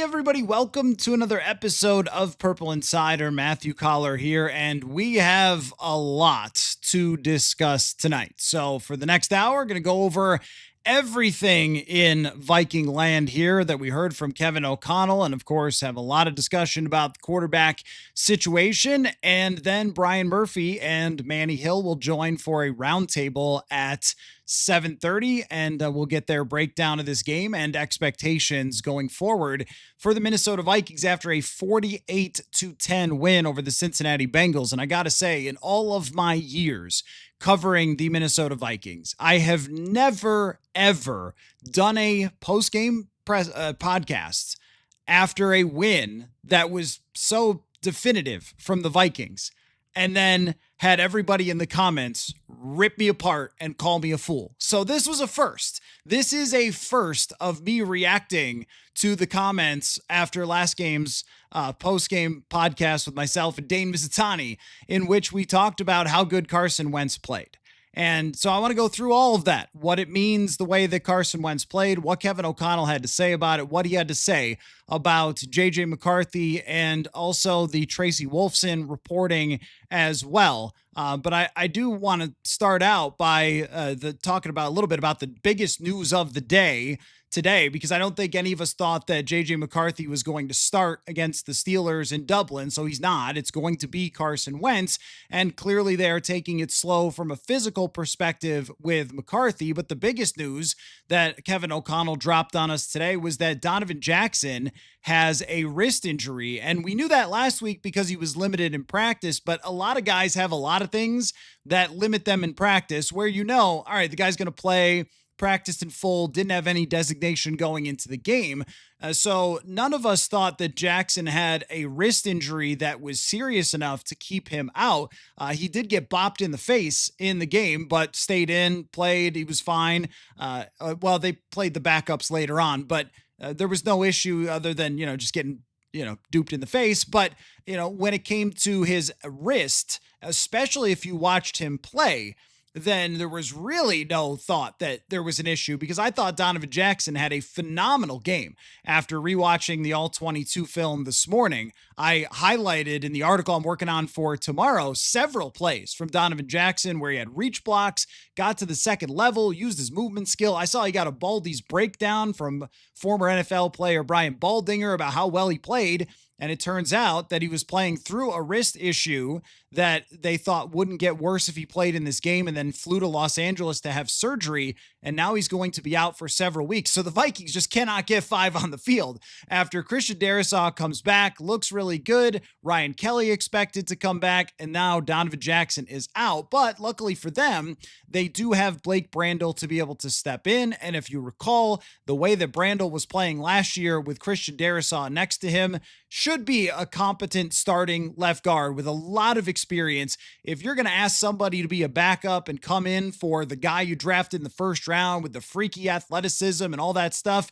Hey everybody, welcome to another episode of Purple Insider. Matthew Coller here, and we have a lot to discuss tonight. So for the next hour, we're going to go over everything in Viking land here that we heard from Kevin O'Connell, and of course have a lot of discussion about the quarterback situation. And then Brian Murphy and Manny Hill will join for a roundtable at 7:30, and we'll get their breakdown of this game and expectations going forward for the Minnesota Vikings after a 48-10 win over the Cincinnati Bengals. And I gotta say, in all of my years covering the Minnesota Vikings, I have never ever done a post-game podcast after a win that was so definitive from the Vikings, and then had everybody in the comments rip me apart and call me a fool. So this was a first. This is a first of me reacting to the comments after last game's post-game podcast with myself and Dane Mizutani, in which we talked about how good Carson Wentz played. And so I want to go through all of that, what it means, the way that Carson Wentz played, what Kevin O'Connell had to say about it, what he had to say about JJ McCarthy, and also the Tracy Wolfson reporting as well. But I do want to start out by talking about a little bit about the biggest news of the day today, because I don't think any of us thought that JJ McCarthy was going to start against the Steelers in Dublin. So he's not. It's going to be Carson Wentz. And clearly they're taking it slow from a physical perspective with McCarthy. But the biggest news that Kevin O'Connell dropped on us today was that Donovan Jackson has a wrist injury. And we knew that last week because he was limited in practice. But a lot of guys have a lot of things that limit them in practice where, all right, the guy's going to play, practiced in full, didn't have any designation going into the game. So none of us thought that Jackson had a wrist injury that was serious enough to keep him out. He did get bopped in the face in the game, but stayed in, played. He was fine. They played the backups later on, but there was no issue other than, just getting, duped in the face. But, when it came to his wrist, especially if you watched him play, then there was really no thought that there was an issue, because I thought Donovan Jackson had a phenomenal game. After rewatching the All-22 film this morning, I highlighted in the article I'm working on for tomorrow several plays from Donovan Jackson where he had reach blocks, got to the second level, used his movement skill. I saw he got a Baldy's breakdown from former NFL player Brian Baldinger about how well he played. And it turns out that he was playing through a wrist issue that they thought wouldn't get worse if he played in this game, and then flew to Los Angeles to have surgery. And now he's going to be out for several weeks. So the Vikings just cannot get five on the field. After Christian Darasaw comes back, looks really good. Ryan Kelly expected to come back, and now Donovan Jackson is out. But luckily for them, they do have Blake Brandel to be able to step in. And if you recall, the way that Brandel was playing last year with Christian Darasaw next to him should be a competent starting left guard with a lot of experience. If you're going to ask somebody to be a backup and come in for the guy you drafted in the first round with the freaky athleticism and all that stuff,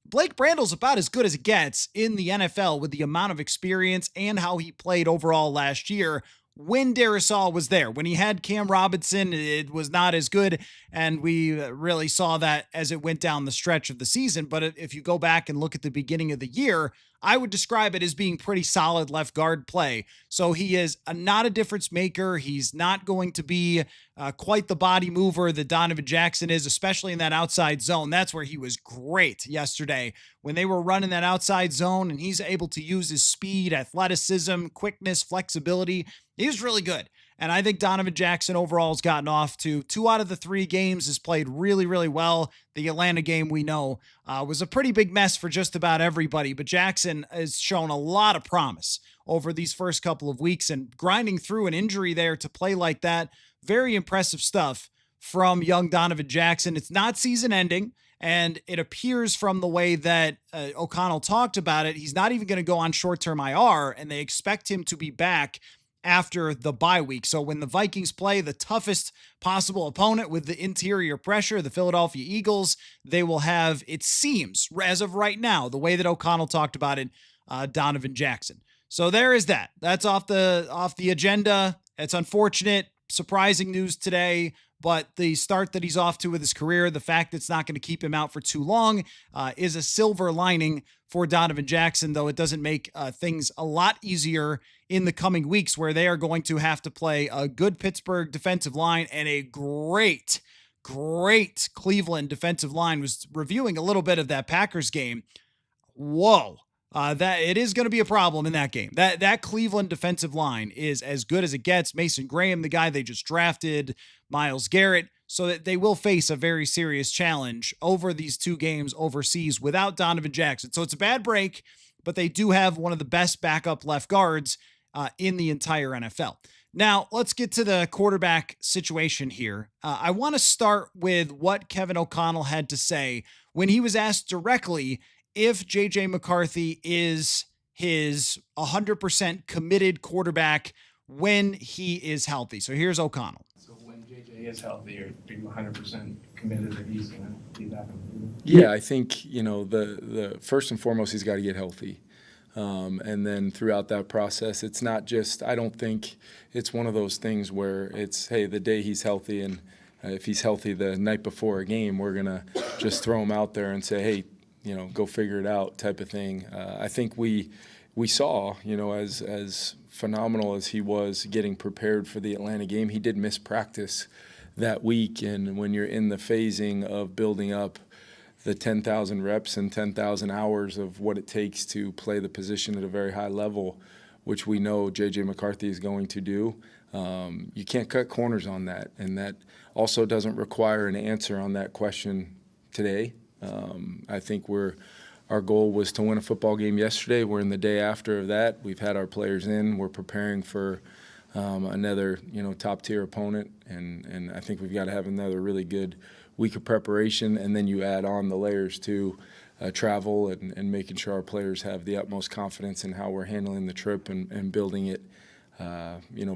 Blake Brandel's about as good as it gets in the NFL with the amount of experience and how he played overall last year. When Darasaw was there, when he had Cam Robinson, it was not as good. And we really saw that as it went down the stretch of the season. But if you go back and look at the beginning of the year, I would describe it as being pretty solid left guard play. So he is not a difference maker. He's not going to be quite the body mover that Donovan Jackson is, especially in that outside zone. That's where he was great yesterday when they were running that outside zone, and he's able to use his speed, athleticism, quickness, flexibility. He was really good. And I think Donovan Jackson overall has gotten off to 2 out of the 3 games, has played really, really well. The Atlanta game, we know, was a pretty big mess for just about everybody, but Jackson has shown a lot of promise over these first couple of weeks, and grinding through an injury there to play like that. Very impressive stuff from young Donovan Jackson. It's not season ending, and it appears from the way that O'Connell talked about it, he's not even going to go on short-term IR, and they expect him to be back after the bye week. So when the Vikings play the toughest possible opponent with the interior pressure, the Philadelphia Eagles, they will have, it seems, as of right now, the way that O'Connell talked about it, Donovan Jackson. So there is that. That's off the agenda. It's unfortunate. surprising news today, but the start that he's off to with his career, the fact that it's not going to keep him out for too long, is a silver lining for Donovan Jackson, though it doesn't make things a lot easier in the coming weeks, where they are going to have to play a good Pittsburgh defensive line and a great Cleveland defensive line. Was reviewing a little bit of that Packers game. Whoa. That it is going to be a problem in that game. That Cleveland defensive line is as good as it gets. Mason Graham, the guy they just drafted, Myles Garrett, so that they will face a very serious challenge over these two games overseas without Donovan Jackson. So it's a bad break, but they do have one of the best backup left guards in the entire NFL. Now, let's get to the quarterback situation here. I want to start with what Kevin O'Connell had to say when he was asked directly if JJ McCarthy is his 100% committed quarterback when he is healthy. So here's O'Connell. So when JJ is healthy, are you 100% committed that he's going to be back? Yeah, I think, the first and foremost, he's got to get healthy. And then throughout that process, it's not just, I don't think it's one of those things where it's, hey, the day he's healthy, and if he's healthy the night before a game, we're going to just throw him out there and say, hey, go figure it out type of thing. I think we saw, as phenomenal as he was getting prepared for the Atlanta game, he did miss practice that week. And when you're in the phasing of building up the 10,000 reps and 10,000 hours of what it takes to play the position at a very high level, which we know JJ McCarthy is going to do, you can't cut corners on that. And that also doesn't require an answer on that question today. I think our goal was to win a football game yesterday. We're in the day after of that. We've had our players in. We're preparing for another top-tier opponent, and I think we've got to have another really good week of preparation, and then you add on the layers to travel and making sure our players have the utmost confidence in how we're handling the trip and building it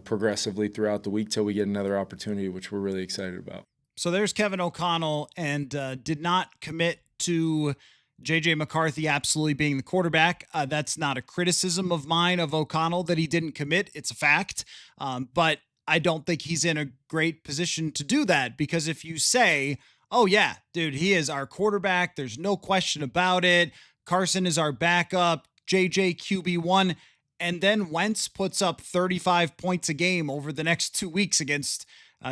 progressively throughout the week till we get another opportunity, which we're really excited about. So there's Kevin O'Connell, and did not commit to JJ McCarthy absolutely being the quarterback. That's not a criticism of mine of O'Connell that he didn't commit. It's a fact. But I don't think he's in a great position to do that, because if you say, oh yeah, dude, he is our quarterback, there's no question about it, Carson is our backup, JJ QB1, and then Wentz puts up 35 points a game over the next 2 weeks against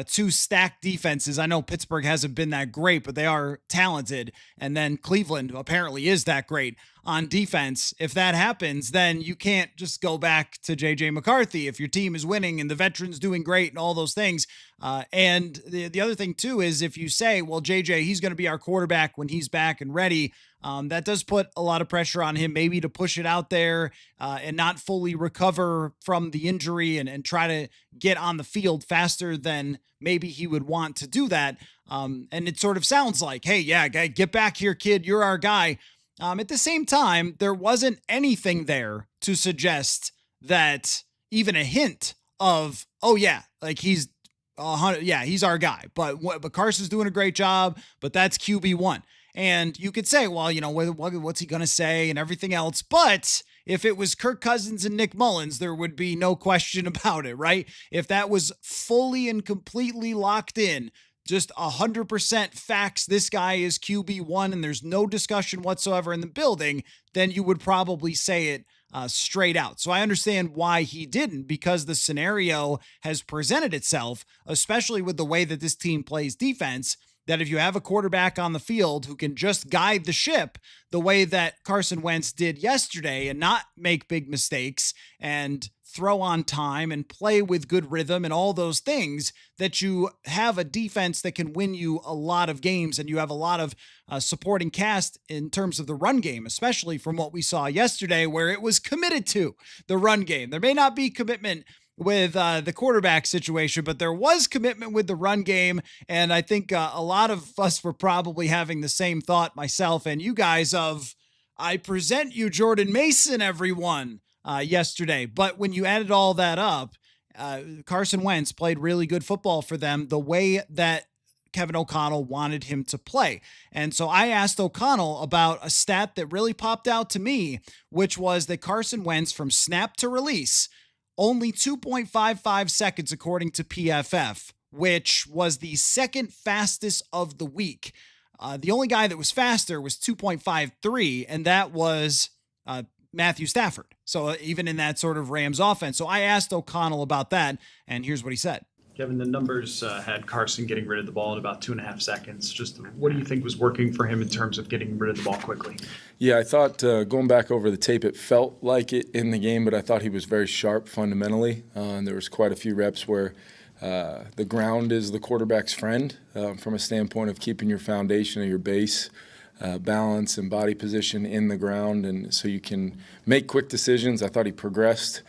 two stacked defenses. I know Pittsburgh hasn't been that great, but they are talented. And then Cleveland apparently is that great on defense. If that happens, then you can't just go back to JJ McCarthy if your team is winning and the veterans doing great and all those things. And the other thing too is if you say, well, JJ, he's going to be our quarterback when he's back and ready, that does put a lot of pressure on him, maybe to push it out there and not fully recover from the injury and try to get on the field faster than maybe he would want to do that. And it sort of sounds like, hey, yeah, get back here, kid. You're our guy. At the same time, there wasn't anything there to suggest that even a hint of, oh yeah, like he's our guy, but Carson's doing a great job, but that's QB1. And you could say, well, what's he going to say and everything else. But if it was Kirk Cousins and Nick Mullins, there would be no question about it, right? If that was fully and completely locked in, just 100% facts, this guy is QB1 and there's no discussion whatsoever in the building, then you would probably say it straight out. So I understand why he didn't, because the scenario has presented itself, especially with the way that this team plays defense, that if you have a quarterback on the field who can just guide the ship the way that Carson Wentz did yesterday and not make big mistakes and throw on time and play with good rhythm and all those things, that you have a defense that can win you a lot of games, and you have a lot of supporting cast in terms of the run game, especially from what we saw yesterday where it was committed to the run game. There may not be commitment with the quarterback situation, but there was commitment with the run game. And I think a lot of us were probably having the same thought, myself and you guys, of, I present you Jordan Mason, everyone, yesterday. But when you added all that up, Carson Wentz played really good football for them the way that Kevin O'Connell wanted him to play. And so I asked O'Connell about a stat that really popped out to me, which was that Carson Wentz, from snap to release, only 2.55 seconds according to PFF, which was the second fastest of the week. The only guy that was faster was 2.53, and that was Matthew Stafford. So even in that sort of Rams offense. So I asked O'Connell about that, and here's what he said. Kevin, the numbers had Carson getting rid of the ball in about 2.5 seconds. Just what do you think was working for him in terms of getting rid of the ball quickly? Yeah, I thought going back over the tape, it felt like it in the game, but I thought he was very sharp fundamentally. And there was quite a few reps where the ground is the quarterback's friend from a standpoint of keeping your foundation or your base balance and body position in the ground, and so you can make quick decisions. I thought he progressed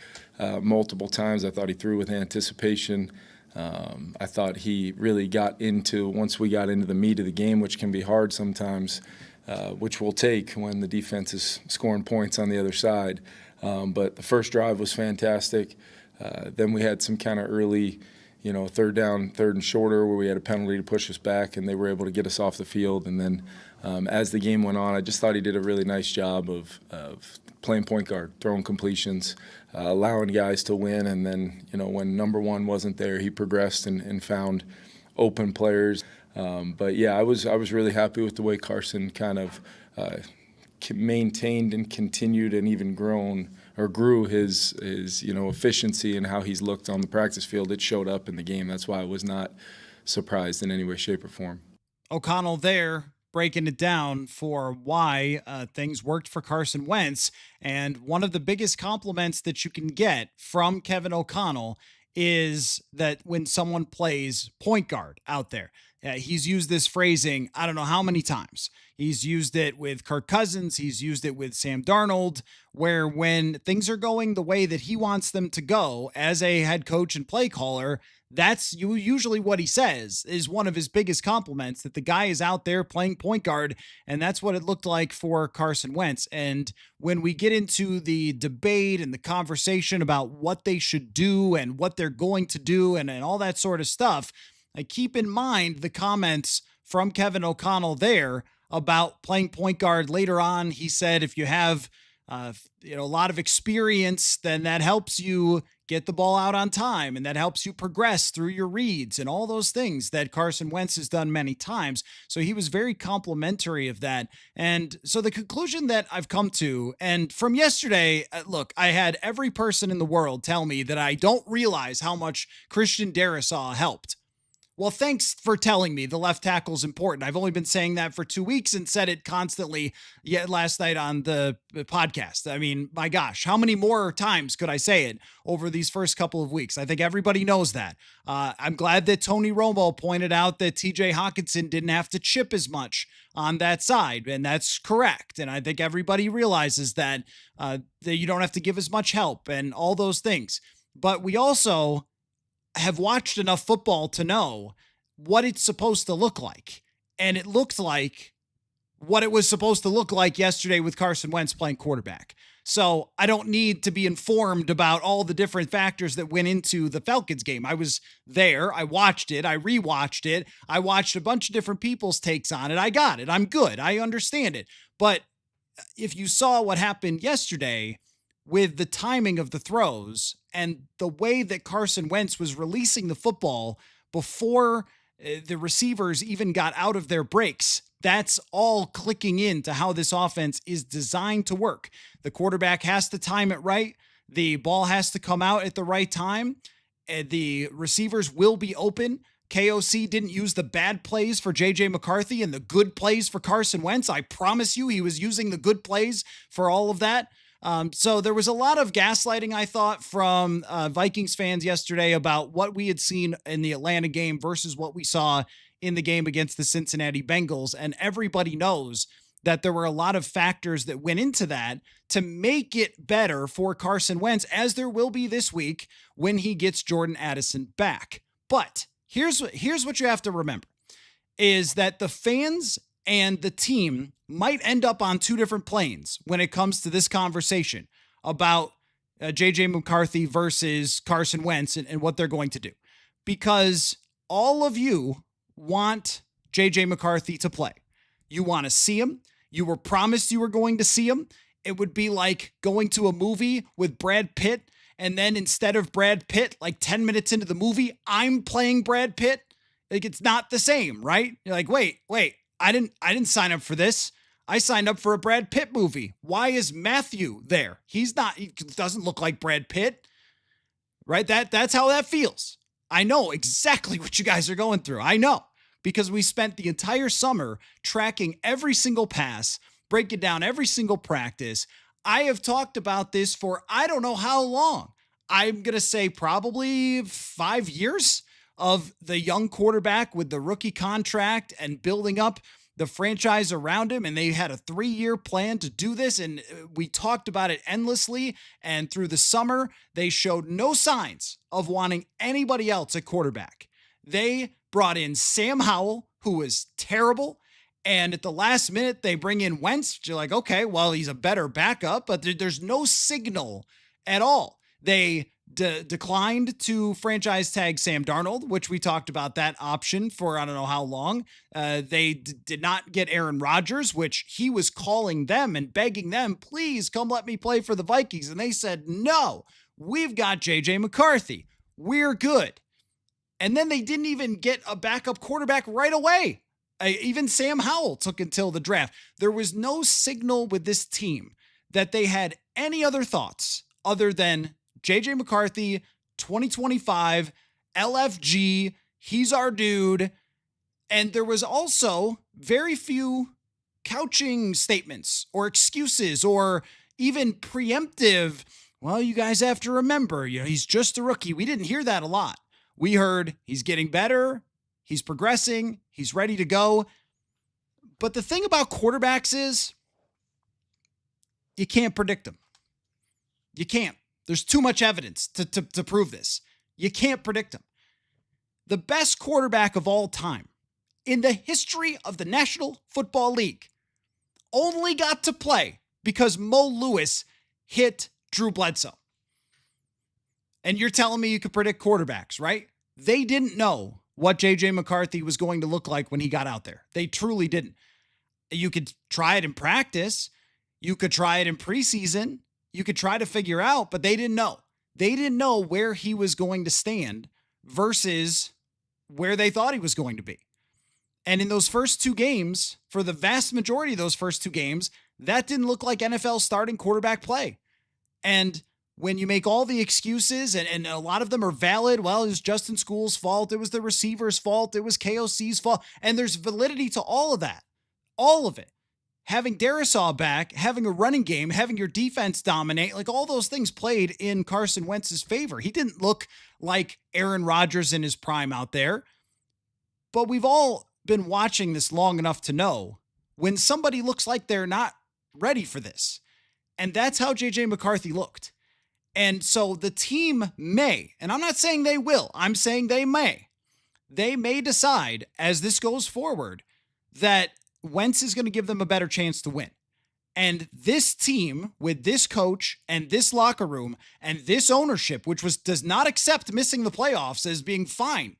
multiple times. I thought he threw with anticipation. I thought he really got into, once we got into the meat of the game, which can be hard sometimes, which we'll take when the defense is scoring points on the other side. But the first drive was fantastic. Then we had some kind of early, third down, third and shorter, where we had a penalty to push us back, and they were able to get us off the field. And then as the game went on, I just thought he did a really nice job of playing point guard, throwing completions, allowing guys to win. And then, when number one wasn't there, he progressed and found open players. But yeah, I was really happy with the way Carson kind of maintained and continued and even grew his efficiency and how he's looked on the practice field. It showed up in the game. That's why I was not surprised in any way, shape, or form. O'Connell there breaking it down for why things worked for Carson Wentz. And one of the biggest compliments that you can get from Kevin O'Connell is that when someone plays point guard out there, he's used this phrasing, I don't know how many times. He's used it with Kirk Cousins. He's used it with Sam Darnold, where when things are going the way that he wants them to go as a head coach and play caller, that's usually what he says is one of his biggest compliments, that the guy is out there playing point guard. And that's what it looked like for Carson Wentz. And when we get into the debate and the conversation about what they should do and what they're going to do and all that sort of stuff, I keep in mind the comments from Kevin O'Connell there about playing point guard. Later on, he said, if you have a lot of experience, then that helps you get the ball out on time, and that helps you progress through your reads and all those things that Carson Wentz has done many times. So he was very complimentary of that. And so the conclusion that I've come to, and from yesterday, look, I had every person in the world tell me that I don't realize how much Christian Darasaw helped. Well, thanks for telling me the left tackle is important. I've only been saying that for 2 weeks and said it constantly yet last night on the podcast. I mean, my gosh, how many more times could I say it over these first couple of weeks? I think everybody knows that. I'm glad that Tony Romo pointed out that TJ Hawkinson didn't have to chip as much on that side, and that's correct. And I think everybody realizes that you don't have to give as much help and all those things. But we also have watched enough football to know what it's supposed to look like. And it looked like what it was supposed to look like yesterday with Carson Wentz playing quarterback. So I don't need to be informed about all the different factors that went into the Falcons game. I was there. I watched it. I rewatched it. I watched a bunch of different people's takes on it. I got it. I'm good. I understand it. But if you saw what happened yesterday with the timing of the throws and the way that Carson Wentz was releasing the football before the receivers even got out of their breaks, that's all clicking into how this offense is designed to work. The quarterback has to time it right. The ball has to come out at the right time. The receivers will be open. KOC didn't use the bad plays for JJ McCarthy and the good plays for Carson Wentz. I promise you he was using the good plays for all of that. So there was a lot of gaslighting, I thought, from Vikings fans yesterday about what we had seen in the Atlanta game versus what we saw in the game against the Cincinnati Bengals. And everybody knows that there were a lot of factors that went into that to make it better for Carson Wentz, as there will be this week when he gets Jordan Addison back. But here's what you have to remember, is that the fans and the team might end up on two different planes when it comes to this conversation about JJ McCarthy versus Carson Wentz and what they're going to do. Because all of you want JJ McCarthy to play. You want to see him. You were promised you were going to see him. It would be like going to a movie with Brad Pitt And then instead of Brad Pitt, like 10 minutes into the movie, I'm playing Brad Pitt. Like, it's not the same, right? You're like, wait, I didn't sign up for this. I signed up for a Brad Pitt movie. Why is Matthew there? He doesn't look like Brad Pitt, right? That's how that feels. I know exactly what you guys are going through. I know, because we spent the entire summer tracking every single pass, breaking down every single practice. I have talked about this for I don't know how long. I'm going to say probably 5 years of the young quarterback with the rookie contract and building up the franchise around him. And they had a 3-year plan to do this. And we talked about it endlessly. And through the summer, they showed no signs of wanting anybody else at quarterback. They brought in Sam Howell, who was terrible. And at the last minute, they bring in Wentz. You're like, okay, well, he's a better backup, but there's no signal at all. They declined to franchise tag Sam Darnold, which we talked about that option for I don't know how long. They did not get Aaron Rodgers, which he was calling them and begging them, please come let me play for the Vikings. And they said, no, we've got JJ McCarthy. We're good. And then they didn't even get a backup quarterback right away. Even Sam Howell took until the draft. There was no signal with this team that they had any other thoughts other than JJ McCarthy, 2025, LFG, he's our dude. And there was also very few couching statements or excuses or even preemptive, well, you guys have to remember, he's just a rookie. We didn't hear that a lot. We heard he's getting better, he's progressing, he's ready to go. But the thing about quarterbacks is you can't predict them. You can't. There's too much evidence to prove this. You can't predict them. The best quarterback of all time in the history of the National Football League only got to play because Mo Lewis hit Drew Bledsoe. And you're telling me you could predict quarterbacks, right? They didn't know what JJ McCarthy was going to look like when he got out there. They truly didn't. You could try it in practice. You could try it in preseason. You could try to figure out, but they didn't know. They didn't know where he was going to stand versus where they thought he was going to be. And in those first 2 games, for the vast majority of those first 2 games, that didn't look like NFL starting quarterback play. And when you make all the excuses, and a lot of them are valid, well, it was Justin School's fault, it was the receiver's fault, it was KOC's fault, and there's validity to all of that. All of it. Having Darasaw back, having a running game, having your defense dominate, like all those things played in Carson Wentz's favor. He didn't look like Aaron Rodgers in his prime out there. But we've all been watching this long enough to know when somebody looks like they're not ready for this. And that's how JJ McCarthy looked. And so the team may, and I'm not saying they will, I'm saying they may decide as this goes forward that Wentz is going to give them a better chance to win. And this team with this coach and this locker room and this ownership, which does not accept missing the playoffs as being fine.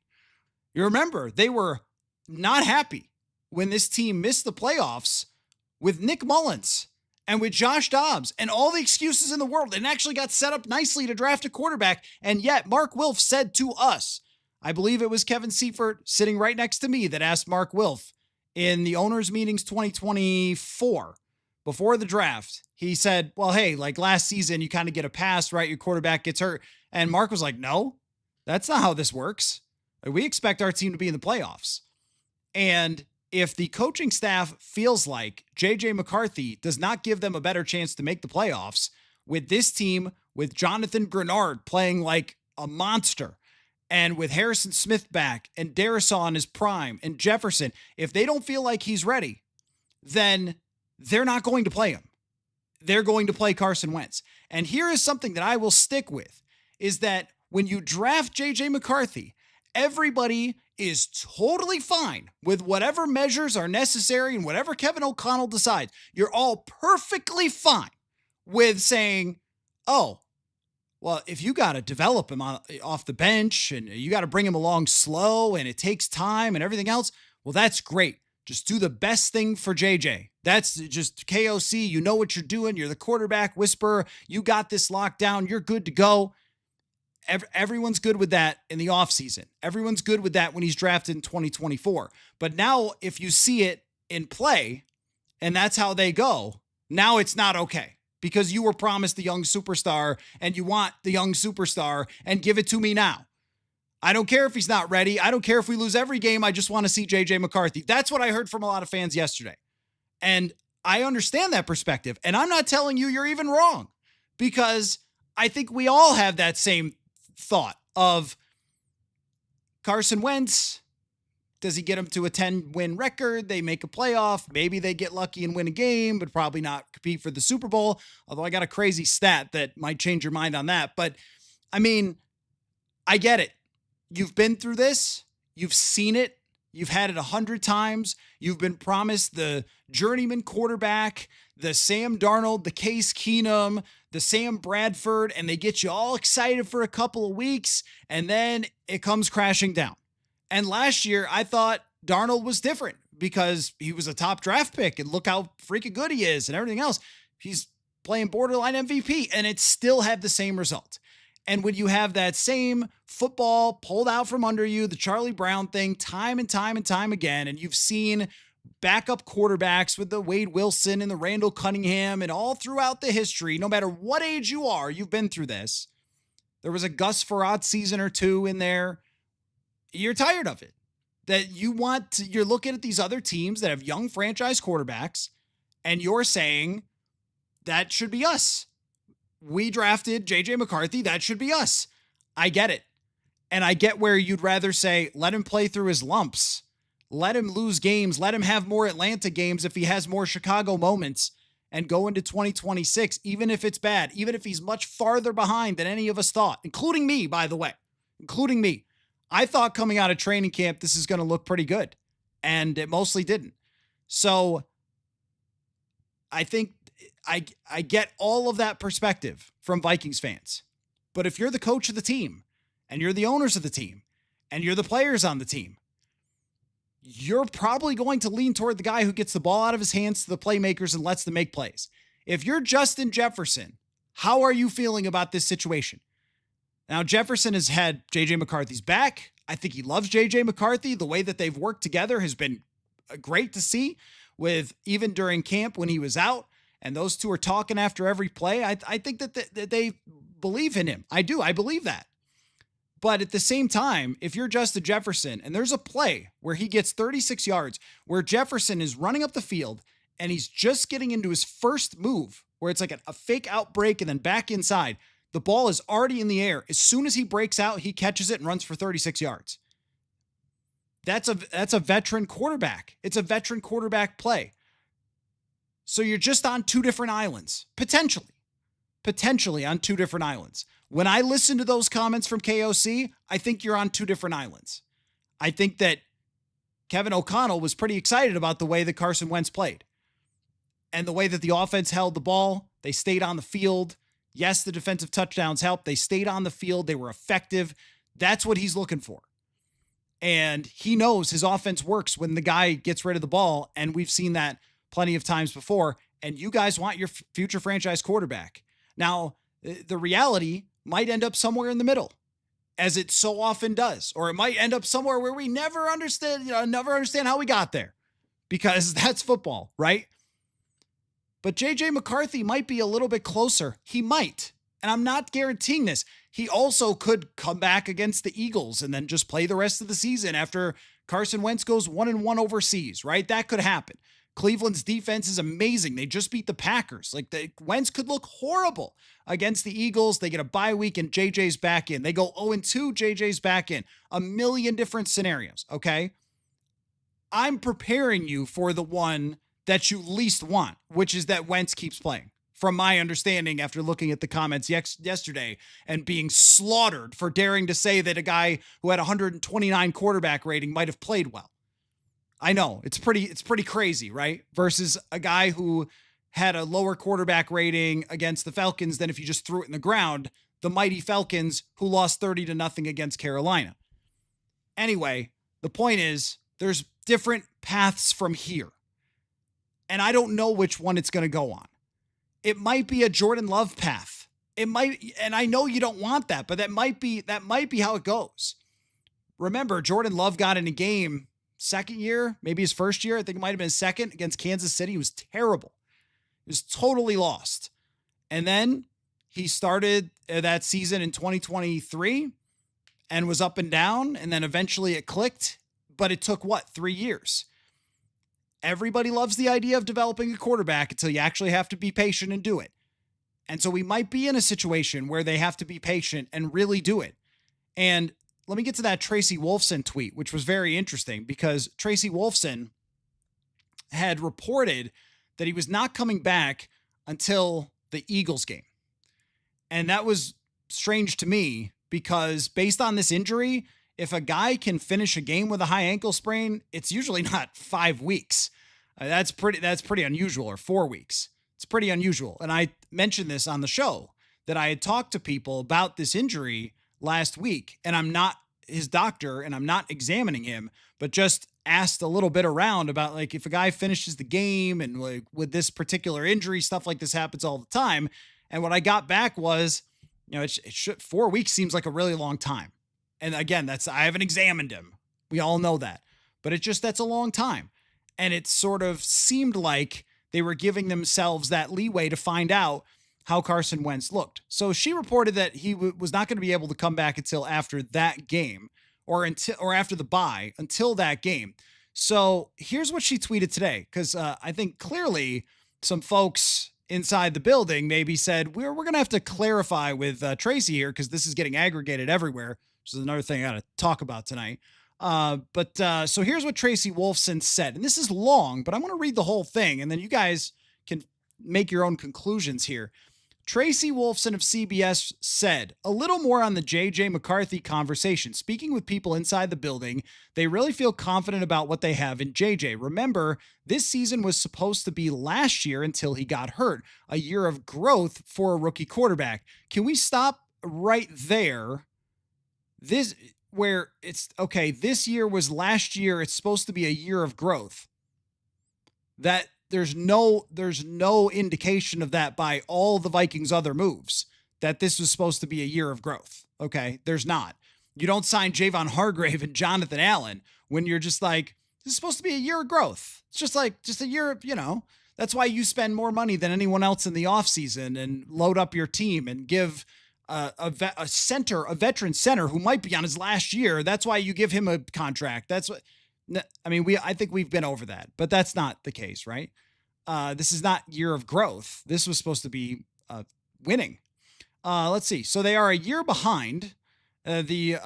You remember, they were not happy when this team missed the playoffs with Nick Mullins and with Josh Dobbs and all the excuses in the world, and actually got set up nicely to draft a quarterback. And yet Mark Wilf said to us, I believe it was Kevin Seifert sitting right next to me that asked Mark Wilf in the owners meetings 2024 before the draft, he said, well, hey, like last season, you kind of get a pass, right? Your quarterback gets hurt. And Mark was like, no, that's not how this works. Like, we expect our team to be in the playoffs. And if the coaching staff feels like JJ McCarthy does not give them a better chance to make the playoffs with this team, with Jonathan Grenard playing like a monster, and with Harrison Smith back and Darasaw in his prime and Jefferson, if they don't feel like he's ready, then they're not going to play him. They're going to play Carson Wentz. And here is something that I will stick with, is that when you draft JJ McCarthy, everybody is totally fine with whatever measures are necessary and whatever Kevin O'Connell decides. You're all perfectly fine with saying, oh, well, if you got to develop him off the bench and you got to bring him along slow and it takes time and everything else, well, that's great. Just do the best thing for JJ. That's just KOC. You know what you're doing. You're the quarterback whisperer. You got this locked down. You're good to go. Everyone's good with that in the offseason. Everyone's good with that when he's drafted in 2024. But now if you see it in play and that's how they go, now it's not okay because you were promised the young superstar and you want the young superstar and give it to me now. I don't care if he's not ready. I don't care if we lose every game. I just want to see JJ McCarthy. That's what I heard from a lot of fans yesterday. And I understand that perspective. And I'm not telling you you're even wrong because I think we all have that same thought of Carson Wentz. Does he get him to a 10-win record? They make a playoff. Maybe they get lucky and win a game, but probably not compete for the Super Bowl. Although I got a crazy stat that might change your mind on that. But I mean, I get it. You've been through this. You've seen it. You've had it 100 times. You've been promised the journeyman quarterback, the Sam Darnold, the Case Keenum, the Sam Bradford, and they get you all excited for a couple of weeks, and then it comes crashing down. And last year, I thought Darnold was different because he was a top draft pick, and look how freaking good he is and everything else. He's playing borderline MVP, and it still had the same result. And when you have that same football pulled out from under you, the Charlie Brown thing, time and time and time again, and you've seen backup quarterbacks with the Wade Wilson and the Randall Cunningham and all throughout the history, no matter what age you are, you've been through this. There was a Gus Frerotte season or two in there. You're tired of it. That you're looking at these other teams that have young franchise quarterbacks, and you're saying that should be us. We drafted JJ McCarthy. That should be us. I get it. And I get where you'd rather say, let him play through his lumps. Let him lose games. Let him have more Atlanta games if he has more Chicago moments and go into 2026, even if it's bad, even if he's much farther behind than any of us thought, including me, by the way, including me. I thought coming out of training camp, this is going to look pretty good, and it mostly didn't. So I think I get all of that perspective from Vikings fans. But if you're the coach of the team and you're the owners of the team and you're the players on the team, you're probably going to lean toward the guy who gets the ball out of his hands to the playmakers and lets them make plays. If you're Justin Jefferson, how are you feeling about this situation? Now, Jefferson has had JJ McCarthy's back. I think he loves JJ McCarthy. The way that they've worked together has been great to see, with even during camp when he was out. And those two are talking after every play. I think that they believe in him. I do. I believe that. But at the same time, if you're Justin Jefferson and there's a play where he gets 36 yards, where Jefferson is running up the field and he's just getting into his first move, where it's like a fake out break and then back inside, the ball is already in the air. As soon as he breaks out, he catches it and runs for 36 yards. That's a veteran quarterback. It's a veteran quarterback play. So you're just on two different islands, potentially on two different islands. When I listen to those comments from KOC, I think you're on two different islands. I think that Kevin O'Connell was pretty excited about the way that Carson Wentz played and the way that the offense held the ball. They stayed on the field. Yes, the defensive touchdowns helped. They stayed on the field. They were effective. That's what he's looking for. And he knows his offense works when the guy gets rid of the ball. And we've seen that plenty of times before. And you guys want your future franchise quarterback. Now, the reality might end up somewhere in the middle, as it so often does. Or it might end up somewhere where we never understand how we got there, because that's football, right? But JJ McCarthy might be a little bit closer. He might. And I'm not guaranteeing this. He also could come back against the Eagles and then just play the rest of the season after Carson Wentz goes 1-1 overseas, right? That could happen. Cleveland's defense is amazing. They just beat the Packers. Wentz could look horrible against the Eagles. They get a bye week and JJ's back in. They go 0-2, JJ's back in. A million different scenarios, okay? I'm preparing you for the one that you least want, which is that Wentz keeps playing. From my understanding, after looking at the comments yesterday and being slaughtered for daring to say that a guy who had 129 quarterback rating might have played well. I know it's pretty crazy, right? Versus a guy who had a lower quarterback rating against the Falcons than if you just threw it in the ground, the mighty Falcons who lost 30-0 against Carolina. Anyway, the point is there's different paths from here. And I don't know which one it's going to go on. It might be a Jordan Love path. it might, and I know you don't want that, but that might be how it goes. Remember, Jordan Love got in a game second year, maybe his first year. I think it might've been his second against Kansas City. He was terrible. He was totally lost. And then he started that season in 2023 and was up and down. And then eventually it clicked, but it took 3 years. Everybody loves the idea of developing a quarterback until you actually have to be patient and do it. And so we might be in a situation where they have to be patient and really do it. And let me get to that Tracy Wolfson tweet, which was very interesting because Tracy Wolfson had reported that he was not coming back until the Eagles game. And that was strange to me because based on this injury, if a guy can finish a game with a high ankle sprain, it's usually not 5 weeks. That's pretty unusual, or 4 weeks. It's pretty unusual. And I mentioned this on the show that I had talked to people about this injury last week, and I'm not his doctor and I'm not examining him, but just asked a little bit around about like if a guy finishes the game and like with this particular injury, stuff like this happens all the time. And what I got back was, 4 weeks seems like a really long time. And again, I haven't examined him. We all know that, but that's a long time. And it sort of seemed like they were giving themselves that leeway to find out how Carson Wentz looked. So she reported that he was not going to be able to come back until after that game or after the bye until that game. So here's what she tweeted today. Cause I think clearly some folks inside the building maybe said, we're going to have to clarify with Tracy here, cause this is getting aggregated everywhere. Which is another thing I got to talk about tonight. So here's what Tracy Wolfson said, and this is long, but I'm going to read the whole thing and then you guys can make your own conclusions here. Tracy Wolfson of CBS said, a little more on the JJ McCarthy conversation. Speaking with people inside the building, they really feel confident about what they have in JJ. Remember, this season was supposed to be last year until he got hurt, a year of growth for a rookie quarterback. Can we stop right there? This year was last year. It's supposed to be a year of growth. That there's no indication of that by all the Vikings' other moves that this was supposed to be a year of growth. Okay. There's not. You don't sign Javon Hargrave and Jonathan Allen when you're just like, this is supposed to be a year of growth. It's just a year of, that's why you spend more money than anyone else in the offseason and load up your team and give a veteran center who might be on his last year. That's why you give him a contract. I think we've been over that, but that's not the case, right? This is not year of growth. This was supposed to be winning. Let's see. So they are a year behind. The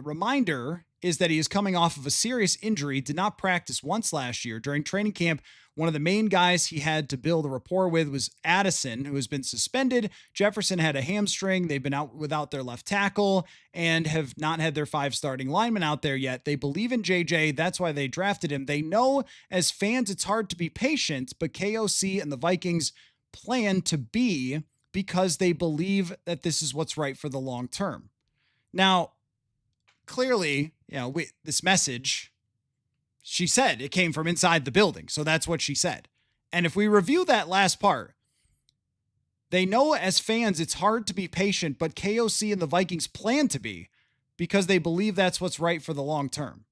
reminder is that he is coming off of a serious injury, did not practice once last year. During training camp, one of the main guys he had to build a rapport with was Addison, who has been suspended. Jefferson had a hamstring. They've been out without their left tackle and have not had their 5 starting linemen out there yet. They believe in JJ. That's why they drafted him. They know as fans it's hard to be patient, but KOC and the Vikings plan to be because they believe that this is what's right for the long term. Now, clearly, this message, she said it came from inside the building. So that's what she said. And if we review that last part, they know as fans it's hard to be patient, but KOC and the Vikings plan to be because they believe that's what's right for the long term.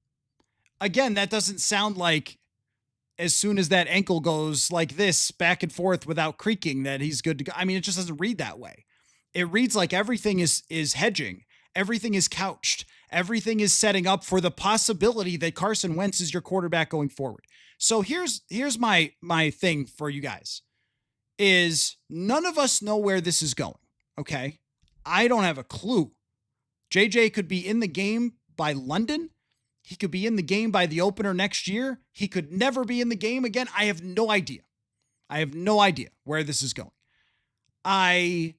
Again, that doesn't sound like as soon as that ankle goes like this back and forth without creaking that he's good to go. I mean, it just doesn't read that way. It reads like everything is hedging. Everything is couched. Everything is setting up for the possibility that Carson Wentz is your quarterback going forward. So here's my thing for you guys is none of us know where this is going. Okay. I don't have a clue. JJ could be in the game by London. He could be in the game by the opener next year. He could never be in the game again. I have no idea. I have no idea where this is going. I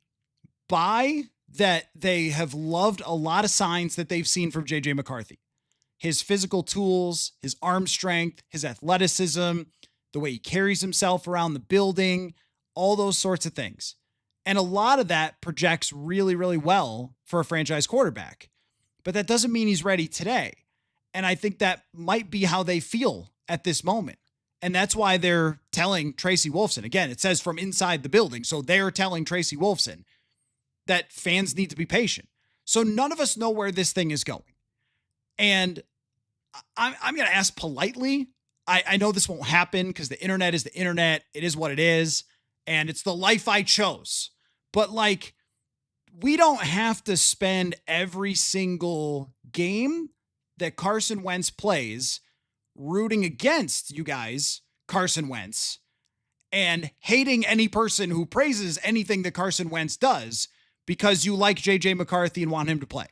buy that they have loved a lot of signs that they've seen from JJ McCarthy. His physical tools, his arm strength, his athleticism, the way he carries himself around the building, all those sorts of things. And a lot of that projects really, really well for a franchise quarterback. But that doesn't mean he's ready today. And I think that might be how they feel at this moment. And that's why they're telling Tracy Wolfson. Again, it says from inside the building. So they're telling Tracy Wolfson, that fans need to be patient. So none of us know where this thing is going. And I'm going to ask politely. I know this won't happen because the internet is the internet. It is what it is. And it's the life I chose. But like, we don't have to spend every single game that Carson Wentz plays rooting against you guys, Carson Wentz, and hating any person who praises anything that Carson Wentz does because you like JJ McCarthy and want him to play.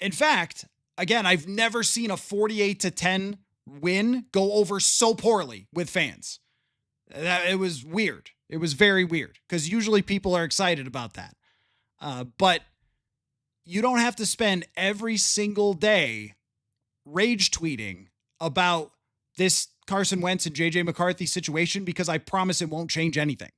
In fact, again, I've never seen a 48-10 win go over so poorly with fans. It was weird. It was very weird because usually people are excited about that. But you don't have to spend every single day rage tweeting about this Carson Wentz and JJ McCarthy situation because I promise it won't change anything.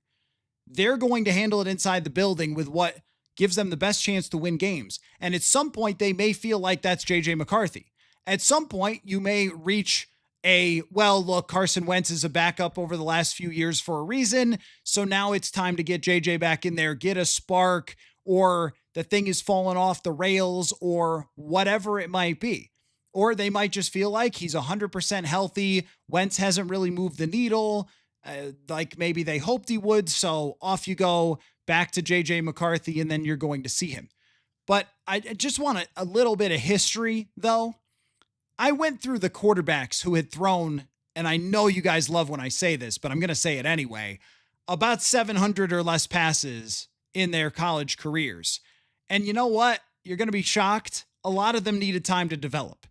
They're going to handle it inside the building with what gives them the best chance to win games. And at some point, they may feel like that's JJ McCarthy. At some point, you may reach well, look, Carson Wentz is a backup over the last few years for a reason. So now it's time to get JJ back in there, get a spark, or the thing is falling off the rails, or whatever it might be. Or they might just feel like he's 100% healthy. Wentz hasn't really moved the needle like maybe they hoped he would. So off you go back to JJ McCarthy, and then you're going to see him. But I just want a little bit of history, though. I went through the quarterbacks who had thrown, and I know you guys love when I say this, but I'm going to say it anyway, about 700 or less passes in their college careers. And you know what? You're going to be shocked. A lot of them needed time to develop.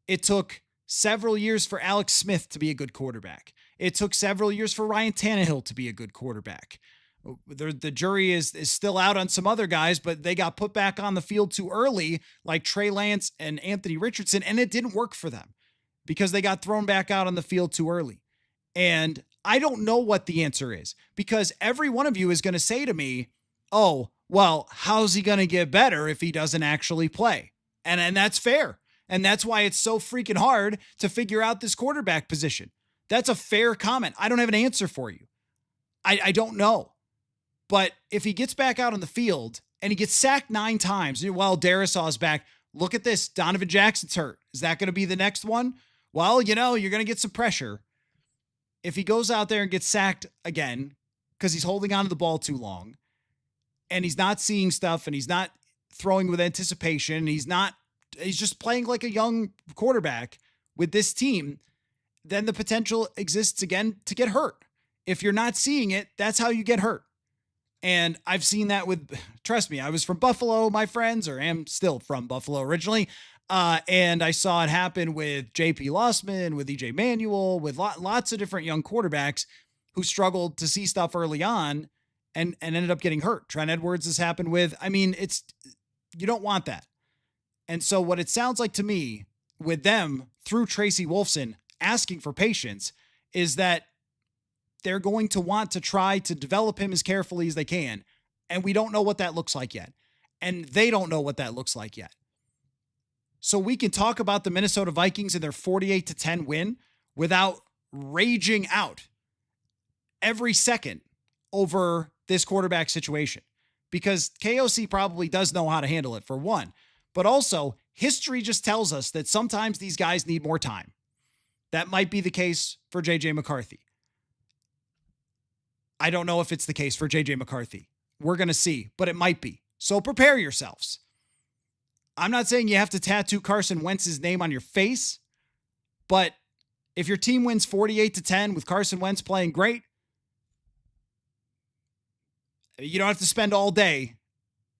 It took several years for Alex Smith to be a good quarterback. It took several years for Ryan Tannehill to be a good quarterback. The jury is still out on some other guys, but they got put back on the field too early, like Trey Lance and Anthony Richardson, and it didn't work for them because they got thrown back out on the field too early. And I don't know what the answer is because every one of you is going to say to me, oh, well, how's he going to get better if he doesn't actually play? And that's fair. And that's why it's so freaking hard to figure out this quarterback position. That's a fair comment. I don't have an answer for you. I don't know. But if he gets back out on the field and he gets sacked 9 times, well, Darasaw is back. Look at this. Donovan Jackson's hurt. Is that going to be the next one? Well, you're going to get some pressure. If he goes out there and gets sacked again because he's holding on to the ball too long and he's not seeing stuff and he's not throwing with anticipation, he's just playing like a young quarterback with this team, then the potential exists again to get hurt. If you're not seeing it, that's how you get hurt. And I've seen that trust me, I was from Buffalo, my friends, or am still from Buffalo originally. And I saw it happen with JP Lossman, with EJ Manuel, with lots of different young quarterbacks who struggled to see stuff early on and ended up getting hurt. Trent Edwards has happened with, you don't want that. And so what it sounds like to me with them through Tracy Wolfson asking for patience is that they're going to want to try to develop him as carefully as they can. And we don't know what that looks like yet. And they don't know what that looks like yet. So we can talk about the Minnesota Vikings and their 48-10 win without raging out every second over this quarterback situation. Because KOC probably does know how to handle it, for one. But also, history just tells us that sometimes these guys need more time. That might be the case for JJ McCarthy. I don't know if it's the case for JJ McCarthy. We're going to see, but it might be. So prepare yourselves. I'm not saying you have to tattoo Carson Wentz's name on your face, but if your team wins 48-10 with Carson Wentz playing great, you don't have to spend all day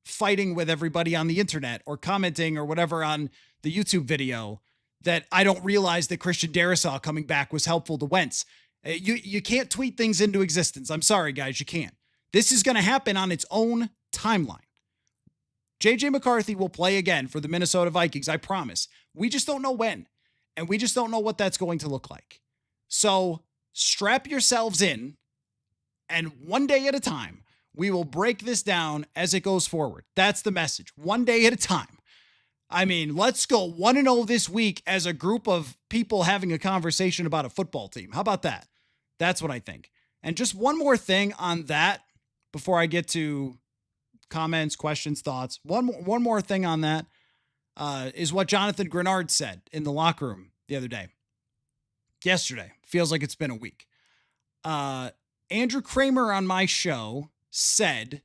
fighting with everybody on the internet or commenting or whatever on the YouTube video that I don't realize that Christian Darasaw coming back was helpful to Wentz. You can't tweet things into existence. I'm sorry, guys, you can't. This is going to happen on its own timeline. JJ McCarthy will play again for the Minnesota Vikings, I promise. We just don't know when, and we just don't know what that's going to look like. So strap yourselves in, and one day at a time, we will break this down as it goes forward. That's the message. One day at a time. Let's go 1-0 this week as a group of people having a conversation about a football team. How about that? That's what I think. And just one more thing on that before I get to comments, questions, thoughts. One more thing on that is what Jonathan Grenard said in the locker room the other day. Yesterday. Feels like it's been a week. Andrew Kramer on my show said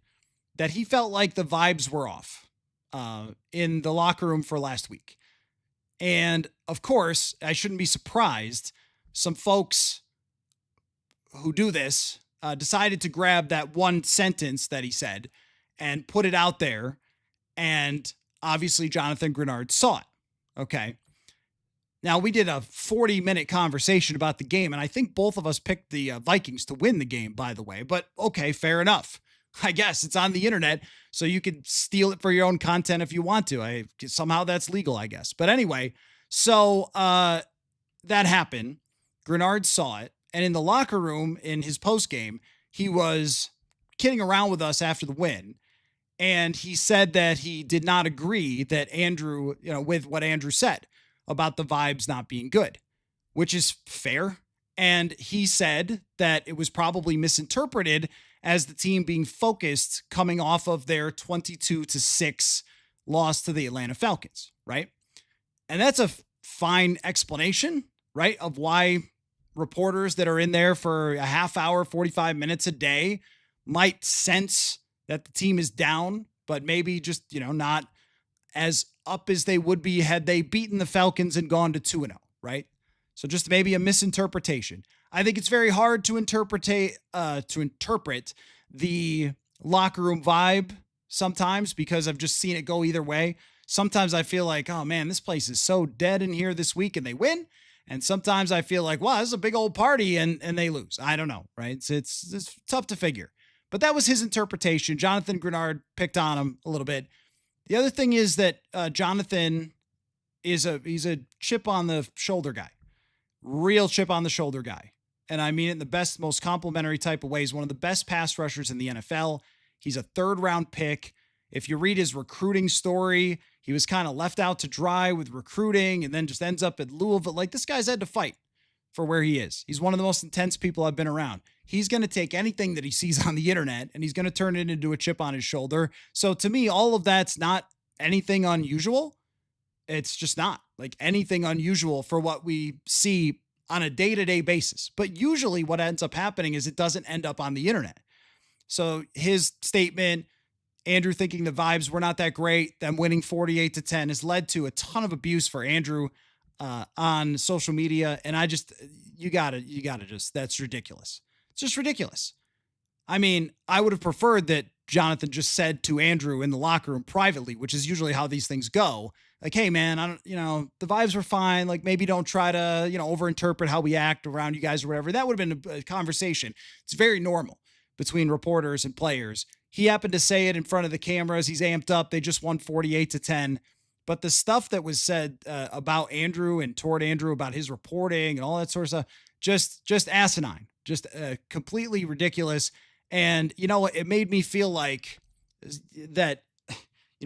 that he felt like the vibes were off in the locker room for last week. And of course, I shouldn't be surprised. Some folks who do this decided to grab that one sentence that he said and put it out there. And obviously, Jonathan Grenard saw it. Okay. Now, we did a 40-minute conversation about the game, and I think both of us picked the Vikings to win the game, by the way. But okay, fair enough. I guess it's on the internet, so you could steal it for your own content if you want to. Somehow that's legal, I guess. But anyway, so that happened. Grenard saw it, and in the locker room, in his postgame, he was kidding around with us after the win, and he said that he did not agree that Andrew, with what Andrew said about the vibes not being good, which is fair. And he said that it was probably misinterpreted as the team being focused coming off of their 22-6 loss to the Atlanta Falcons, right? And that's a fine explanation, right, of why reporters that are in there for a half hour, 45 minutes a day might sense that the team is down, but maybe just, not as up as they would be had they beaten the Falcons and gone to 2-0, right? So just maybe a misinterpretation. I think it's very hard to interpret the locker room vibe sometimes because I've just seen it go either way. Sometimes I feel like, oh man, this place is so dead in here this week and they win. And sometimes I feel like, wow, this is a big old party and they lose. I don't know, right? It's tough to figure. But that was his interpretation. Jonathan Grenard picked on him a little bit. The other thing is that Jonathan he's a chip on the shoulder guy, real chip on the shoulder guy. And I mean it in the best, most complimentary type of ways. One of the best pass rushers in the NFL. He's a 3rd-round pick. If you read his recruiting story, he was kind of left out to dry with recruiting and then just ends up at Louisville. Like, this guy's had to fight for where he is. He's one of the most intense people I've been around. He's going to take anything that he sees on the internet and he's going to turn it into a chip on his shoulder. So to me, all of that's not anything unusual. It's just not like anything unusual for what we see on a day-to-day basis. But usually what ends up happening is it doesn't end up on the internet. So his statement, Andrew thinking the vibes were not that great, them winning 48-10 has led to a ton of abuse for Andrew on social media. And you gotta just, that's ridiculous. It's just ridiculous. I mean, I would have preferred that Jonathan just said to Andrew in the locker room privately, which is usually how these things go. Like, hey man, the vibes were fine. Like, maybe don't try to, overinterpret how we act around you guys or whatever. That would have been a conversation. It's very normal between reporters and players. He happened to say it in front of the cameras. He's amped up. They just won 48-10. But the stuff that was said about Andrew and toward Andrew about his reporting and all that sort of stuff, just asinine, just completely ridiculous. And it made me feel like that,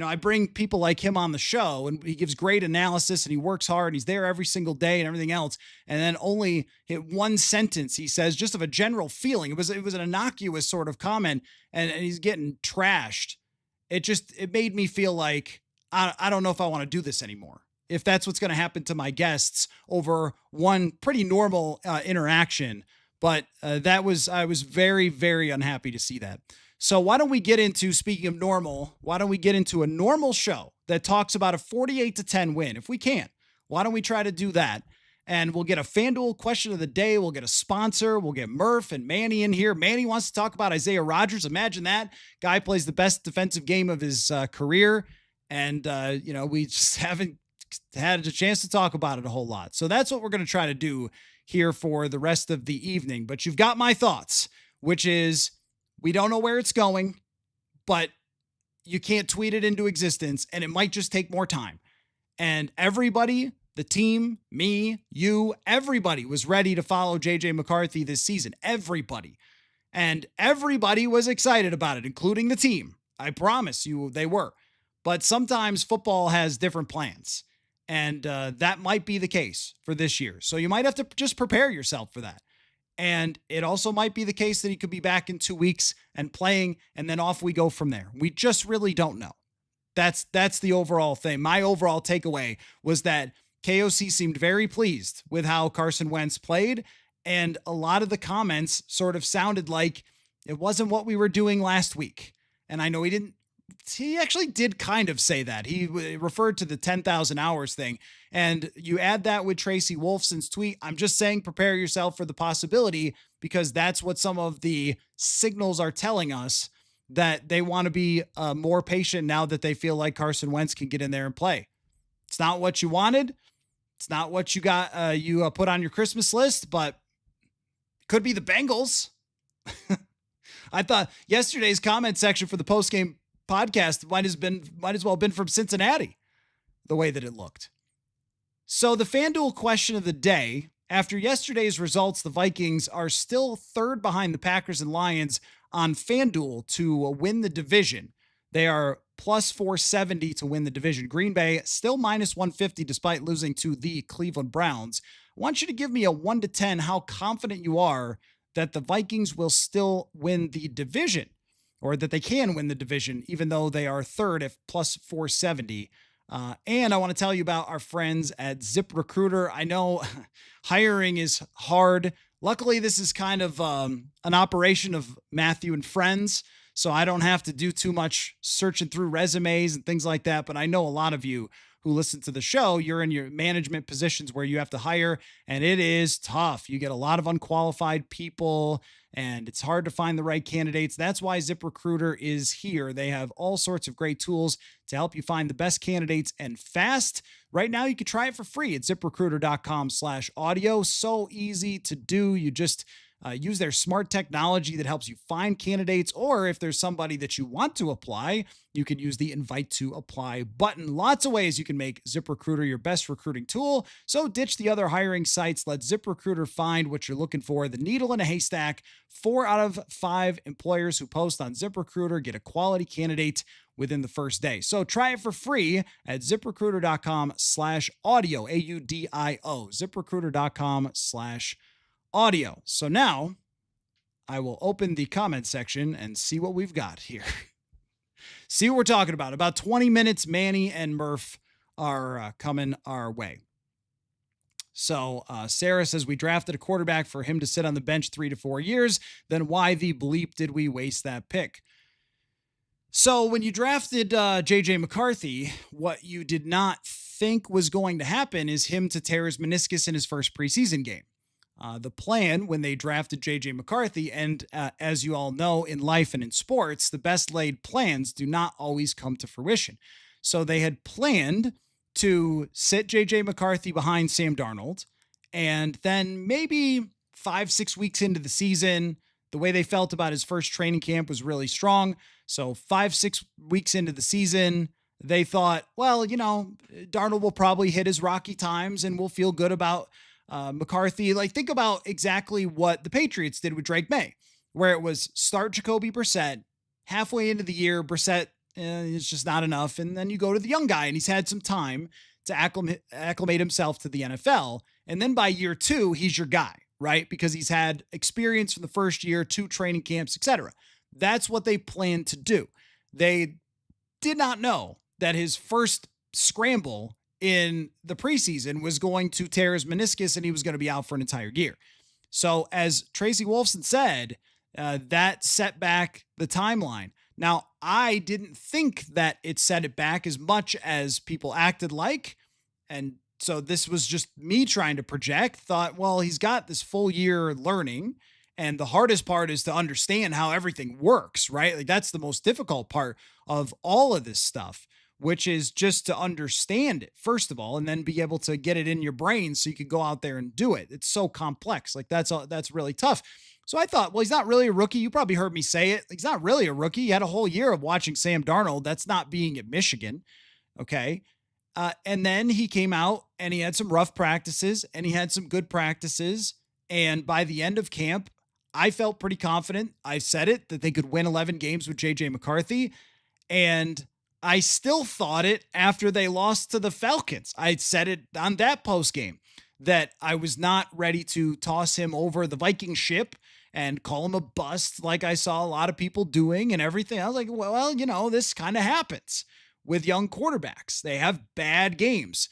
I bring people like him on the show and he gives great analysis and he works hard and he's there every single day and everything else. And then only hit one sentence he says just of a general feeling. It was an innocuous sort of comment and he's getting trashed. It made me feel like, I don't know if I want to do this anymore. If that's what's going to happen to my guests over one pretty normal interaction. But I was very, very unhappy to see that. So why don't we get into, speaking of normal, why don't we get into a normal show that talks about a 48-10 win? If we can, why don't we try to do that? And we'll get a FanDuel question of the day. We'll get a sponsor. We'll get Murph and Manny in here. Manny wants to talk about Isaiah Rogers. Imagine that. Guy plays the best defensive game of his career. And, we just haven't had a chance to talk about it a whole lot. So that's what we're going to try to do here for the rest of the evening. But you've got my thoughts, which is we don't know where it's going, but you can't tweet it into existence, and it might just take more time. And everybody, the team, me, you, everybody was ready to follow JJ McCarthy this season. Everybody. And everybody was excited about it, including the team. I promise you they were. But sometimes football has different plans. And that might be the case for this year. So you might have to just prepare yourself for that. And it also might be the case that he could be back in 2 weeks and playing, and then off we go from there. We just really don't know. That's the overall thing. My overall takeaway was that KOC seemed very pleased with how Carson Wentz played, and a lot of the comments sort of sounded like it wasn't what we were doing last week. And I know he actually did kind of say that. He referred to the 10,000 hours thing. And you add that with Tracy Wolfson's tweet. I'm just saying, prepare yourself for the possibility, because that's what some of the signals are telling us, that they want to be more patient now that they feel like Carson Wentz can get in there and play. It's not what you wanted. It's not what you got, you put on your Christmas list, but could be the Bengals. I thought yesterday's comment section for the postgame podcast might as well have been from Cincinnati, the way that it looked. So the FanDuel question of the day: after yesterday's results, the Vikings are still third behind the Packers and Lions on FanDuel to win the division. They are plus 470 to win the division. Green Bay still minus 150 despite losing to the Cleveland Browns. I want you to give me a 1 to 10 how confident you are that the Vikings will still win the division, or that they can win the division, even though they are third at plus 470. And I want to tell you about our friends at ZipRecruiter. I know hiring is hard. Luckily, this is kind of an operation of Matthew and friends, so I don't have to do too much searching through resumes and things like that. But I know a lot of you who listen to the show, you're in your management positions where you have to hire, and it is tough. You get a lot of unqualified people, and it's hard to find the right candidates. That's why ZipRecruiter is here. They have all sorts of great tools to help you find the best candidates and fast. Right now, you can try it for free at ZipRecruiter.com/audio. So easy to do. You just use their smart technology that helps you find candidates, or if there's somebody that you want to apply, you can use the invite to apply button. Lots of ways you can make ZipRecruiter your best recruiting tool. So ditch the other hiring sites. Let ZipRecruiter find what you're looking for. The needle in a haystack. 4 out of 5 employers who post on ZipRecruiter get a quality candidate within the first day. So try it for free at ZipRecruiter.com/audio, AUDIO, ZipRecruiter.com/audio. So now I will open the comment section and see what we've got here. See what we're talking about. About 20 minutes, Manny and Murph are coming our way. So Sarah says, we drafted a quarterback for him to sit on the bench 3 to 4 years. Then why the bleep did we waste that pick? So when you drafted JJ McCarthy, what you did not think was going to happen is him to tear his meniscus in his first preseason game. The plan when they drafted JJ McCarthy, and as you all know, in life and in sports, the best laid plans do not always come to fruition. So they had planned to sit JJ McCarthy behind Sam Darnold, and then maybe 5-6 weeks into the season, the way they felt about his first training camp was really strong. So 5-6 weeks into the season, they thought, well, Darnold will probably hit his rocky times and we'll feel good about McCarthy. Like, think about exactly what the Patriots did with Drake May, where it was start Jacoby Brissett, halfway into the year, Brissett is just not enough. And then you go to the young guy and he's had some time to acclimate himself to the NFL. And then by year 2, he's your guy, right? Because he's had experience from the first year, 2 training camps, etc. That's what they planned to do. They did not know that his first scramble in the preseason was going to tear his meniscus and he was going to be out for an entire year. So as Tracy Wolfson said, that set back the timeline. Now, I didn't think that it set it back as much as people acted like. And so this was just me trying to project, thought, well, he's got this full year learning. And the hardest part is to understand how everything works, right? Like, that's the most difficult part of all of this stuff, which is just to understand it, first of all, and then be able to get it in your brain so you can go out there and do it. It's so complex. Like, that's really tough. So I thought, well, he's not really a rookie. You probably heard me say it. He's not really a rookie. He had a whole year of watching Sam Darnold. That's not being at Michigan. Okay. And then he came out and he had some rough practices and he had some good practices. And by the end of camp, I felt pretty confident. I said it, that they could win 11 games with JJ McCarthy. And I still thought it after they lost to the Falcons. I said it on that post game that I was not ready to toss him over the Viking ship and call him a bust like I saw a lot of people doing and everything. I was like, well, this kind of happens with young quarterbacks. They have bad games.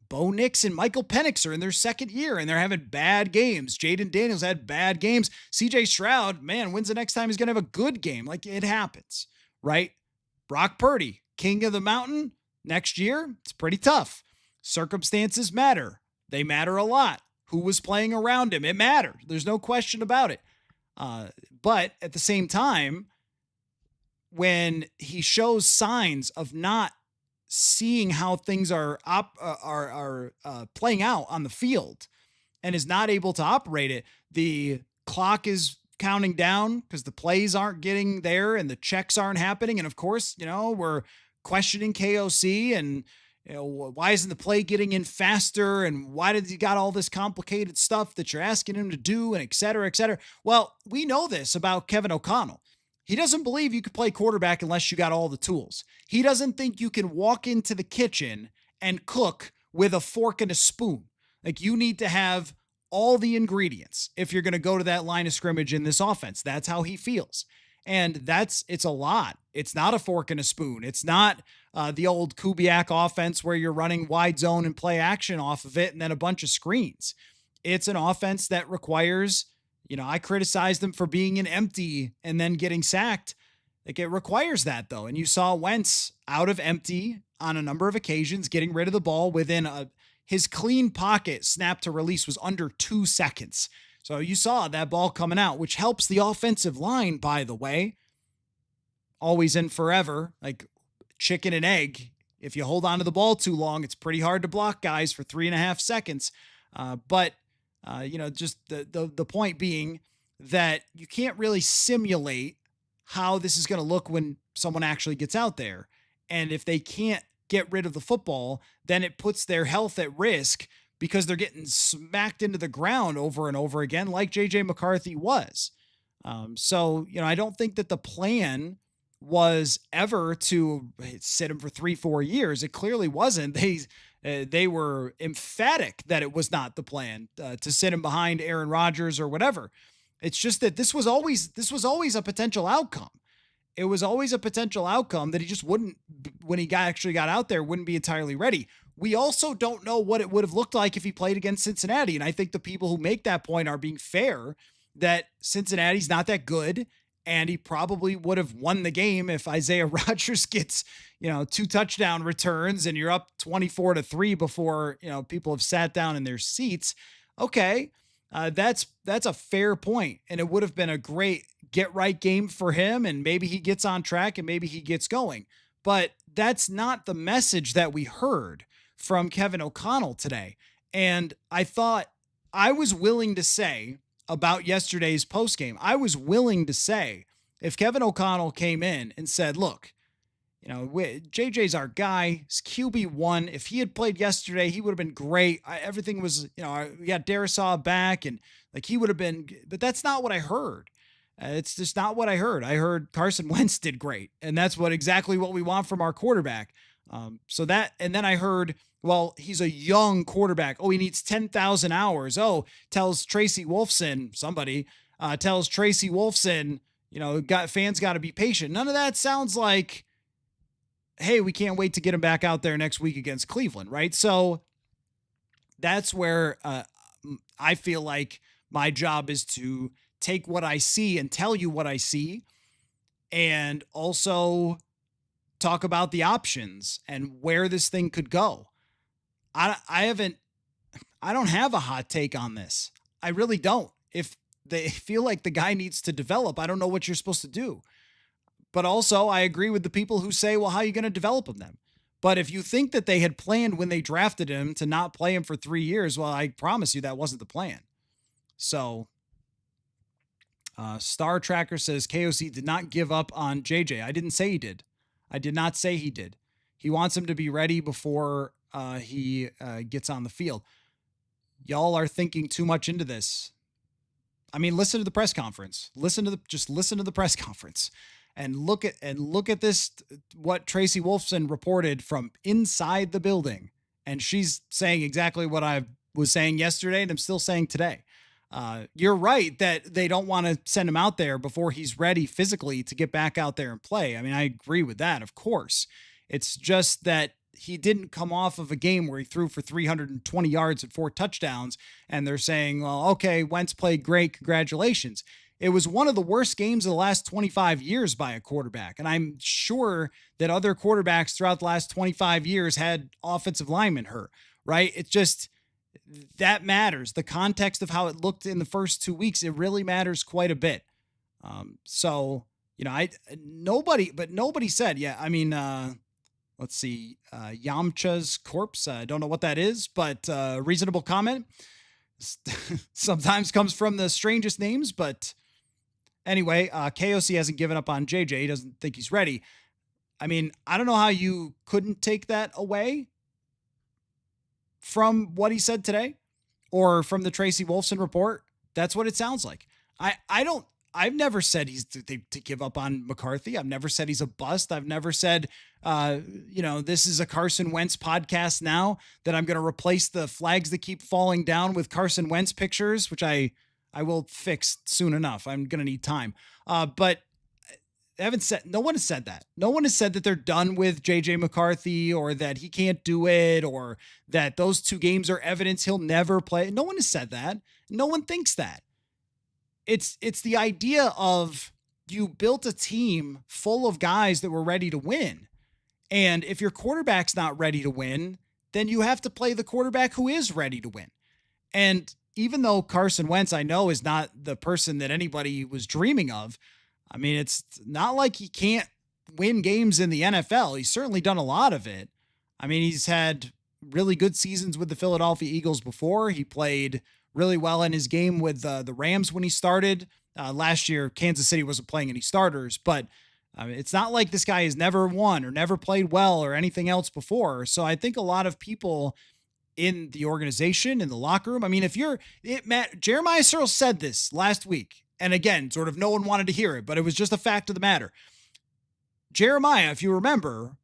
Bo Nix and Michael Penix are in their second year and they're having bad games. Jaden Daniels had bad games. CJ Stroud, man, when's the next time he's going to have a good game? Like, it happens, right? Brock Purdy, king of the mountain, next year, it's pretty tough. Circumstances matter. They matter a lot. Who was playing around him? It mattered. There's no question about it. But at the same time, when he shows signs of not seeing how things are playing out on the field and is not able to operate it, the clock is counting down because the plays aren't getting there and the checks aren't happening. And of course, we're questioning KOC and why isn't the play getting in faster? And why did he got all this complicated stuff that you're asking him to do and et cetera, et cetera. Well, we know this about Kevin O'Connell. He doesn't believe you could play quarterback unless you got all the tools. He doesn't think you can walk into the kitchen and cook with a fork and a spoon. Like, you need to have all the ingredients if you're going to go to that line of scrimmage in this offense. That's how he feels. And it's a lot. It's not a fork and a spoon. It's not the old Kubiak offense where you're running wide zone and play action off of it and then a bunch of screens. It's an offense that requires, I criticized them for being an empty and then getting sacked. Like, it requires that though. And you saw Wentz out of empty on a number of occasions, getting rid of the ball within his clean pocket snap to release was under 2 seconds. So you saw that ball coming out, which helps the offensive line, by the way. Always and forever, like chicken and egg. If you hold on to the ball too long, it's pretty hard to block guys for 3.5 seconds. But just the point being that you can't really simulate how this is going to look when someone actually gets out there. And if they can't get rid of the football, then it puts their health at risk because they're getting smacked into the ground over and over again, like JJ McCarthy was. So I don't think that the plan was ever to sit him for 3-4 years. It clearly wasn't. They were emphatic that it was not the plan to sit him behind Aaron Rodgers or whatever. It's just that this was always a potential outcome. It was always a potential outcome that he just wouldn't, when he actually got out there, wouldn't be entirely ready. We also don't know what it would have looked like if he played against Cincinnati. And I think the people who make that point are being fair that Cincinnati's not that good. And he probably would have won the game if Isaiah Rogers gets, 2 touchdown returns and you're up 24-3 before, people have sat down in their seats. Okay. That's a fair point. And it would have been a great get right game for him. And maybe he gets on track and maybe he gets going, but that's not the message that we heard from Kevin O'Connell today. And I thought I was willing to say about yesterday's postgame, I was willing to say if Kevin O'Connell came in and said, look, JJ's our guy, he's QB1. If he had played yesterday, he would have been great. Everything was, we got Darasaw back and like he would have been, but that's not what I heard. It's just not what I heard. I heard Carson Wentz did great. And that's exactly what we want from our quarterback. And then I heard, well, he's a young quarterback. Oh, he needs 10,000 hours. Oh, tells Tracy Wolfson, tells Tracy Wolfson, fans got to be patient. None of that sounds like, hey, we can't wait to get him back out there next week against Cleveland, right? So that's where I feel like my job is to take what I see and tell you what I see, and also talk about the options and where this thing could go. I don't have a hot take on this. I really don't. If they feel like the guy needs to develop, I don't know what you're supposed to do. But also, I agree with the people who say, well, how are you going to develop him then? But if you think that they had planned when they drafted him to not play him for 3 years, well, I promise you that wasn't the plan. So Star Tracker says KOC did not give up on JJ. I didn't say he did. I did not say he did. He wants him to be ready before he gets on the field. Y'all are thinking too much into this. I mean, listen to the press conference. Listen to the press conference and look at this, what Tracy Wolfson reported from inside the building. And she's saying exactly what I've was saying yesterday, and I'm still saying today. You're right that they don't want to send him out there before he's ready physically to get back out there and play. I mean, I agree with that, of course. It's just that he didn't come off of a game where he threw for 320 yards and 4 touchdowns, and they're saying, well, okay, Wentz played great, congratulations. It was one of the worst games of the last 25 years by a quarterback, and I'm sure that other quarterbacks throughout the last 25 years had offensive linemen hurt, right? It's just, that matters. The context of how it looked in the first 2 weeks, it really matters quite a bit. So, nobody said, yeah, I mean, let's see, Yamcha's corpse. I don't know what that is, but reasonable comment. Sometimes comes from the strangest names, but anyway, KOC hasn't given up on JJ. He doesn't think he's ready. I mean, I don't know how you couldn't take that away from what he said today or from the Tracy Wolfson report. That's what it sounds like. I've never said he's to give up on McCarthy. I've never said he's a bust. I've never said, this is a Carson Wentz podcast now, that I'm going to replace the flags that keep falling down with Carson Wentz pictures, which I will fix soon enough. I'm going to need time. But no one has said that. No one has said that they're done with JJ McCarthy or that he can't do it or that those 2 games are evidence he'll never play. No one has said that. No one thinks that. It's the idea of, you built a team full of guys that were ready to win. And if your quarterback's not ready to win, then you have to play the quarterback who is ready to win. And even though Carson Wentz, I know, is not the person that anybody was dreaming of, I mean, it's not like he can't win games in the NFL. He's certainly done a lot of it. I mean, he's had really good seasons with the Philadelphia Eagles before. He played really well in his game with the Rams when he started. Last year, Kansas City wasn't playing any starters, but it's not like this guy has never won or never played well or anything else before. So I think a lot of people in the organization, in the locker room, I mean, Jeremiah Searle said this last week, and again, sort of no one wanted to hear it, but it was just a fact of the matter. Jeremiah, if you remember,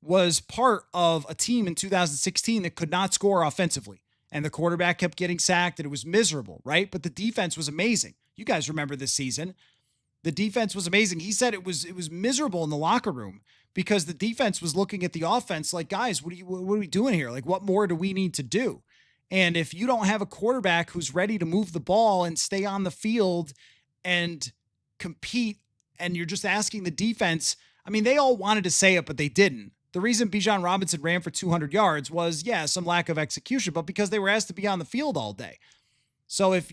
was part of a team in 2016 that could not score offensively. And the quarterback kept getting sacked and it was miserable, right? But the defense was amazing. You guys remember this season. The defense was amazing. He said it was miserable in the locker room because the defense was looking at the offense like, guys, what are we doing here? Like, what more do we need to do? And if you don't have a quarterback who's ready to move the ball and stay on the field and compete, and you're just asking the defense, I mean, they all wanted to say it, but they didn't. The reason Bijan Robinson ran for 200 yards was, some lack of execution, but because they were asked to be on the field all day. So it's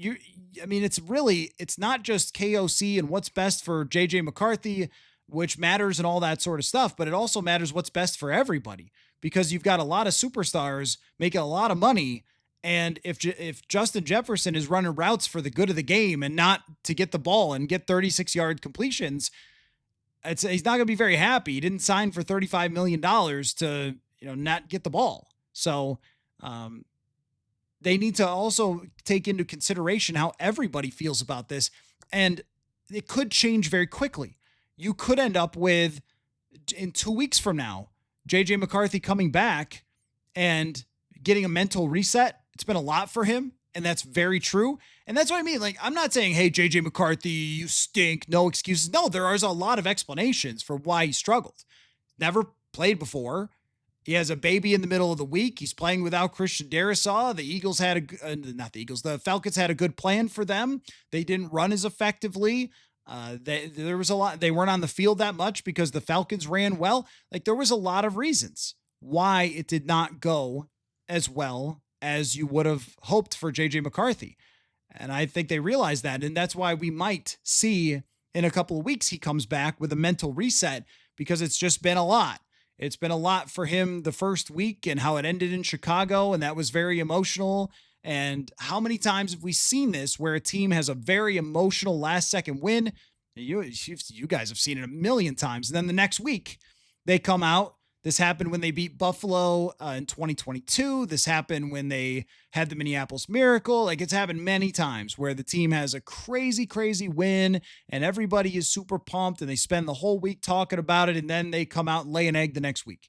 not just KOC and what's best for JJ McCarthy, which matters and all that sort of stuff, but it also matters what's best for everybody because you've got a lot of superstars making a lot of money. And if Justin Jefferson is running routes for the good of the game and not to get the ball and get 36-yard completions, he's not going to be very happy. He didn't sign for $35 million to, not get the ball. So they need to also take into consideration how everybody feels about this. And it could change very quickly. You could end up with, in 2 weeks from now, JJ McCarthy coming back and getting a mental reset. It's been a lot for him. And that's very true. And that's what I mean. Like, I'm not saying, hey, JJ McCarthy, you stink, no excuses. No, there are a lot of explanations for why he struggled. Never played before. He has a baby in the middle of the week. He's playing without Christian Darasaw. The Falcons had a good plan for them. They didn't run as effectively. There was a lot. They weren't on the field that much because the Falcons ran well. Like, there was a lot of reasons why it did not go as well as you would have hoped for JJ McCarthy. And I think they realize that. And that's why we might see in a couple of weeks, he comes back with a mental reset because it's just been a lot. It's been a lot for him the first week and how it ended in Chicago. And that was very emotional. And how many times have we seen this where a team has a very emotional last second win? You guys have seen it a million times. And then the next week they come out. This happened when they beat Buffalo in 2022. This happened when they had the Minneapolis Miracle. Like, it's happened many times where the team has a crazy, crazy win and everybody is super pumped and they spend the whole week talking about it. And then they come out and lay an egg the next week.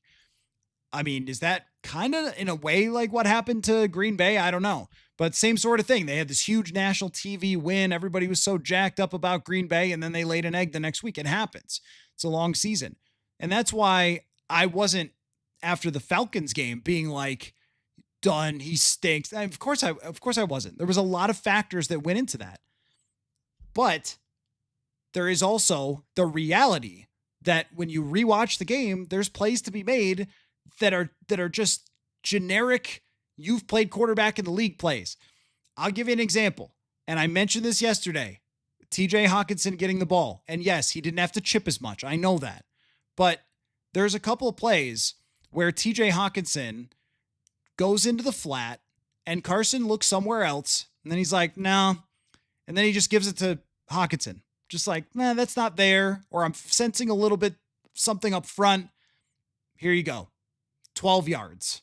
I mean, is that kind of in a way like what happened to Green Bay. I don't know, but same sort of thing. They had this huge national TV win. Everybody was so jacked up about Green Bay, and then they laid an egg the next week. It happens. It's a long season. And that's why I wasn't, after the Falcons game, being like, done, he stinks. Of course I wasn't. There was a lot of factors that went into that. But there is also the reality that when you rewatch the game, there's plays to be made that are just generic, you've played quarterback in the league plays. I'll give you an example. And I mentioned this yesterday. TJ Hawkinson getting the ball. And yes, he didn't have to chip as much. I know that. But there's a couple of plays where TJ Hawkinson goes into the flat and Carson looks somewhere else. And then he's like, no. And then he just gives it to Hawkinson. Just like, nah, that's not there. Or I'm sensing a little bit something up front. Here you go. 12 yards.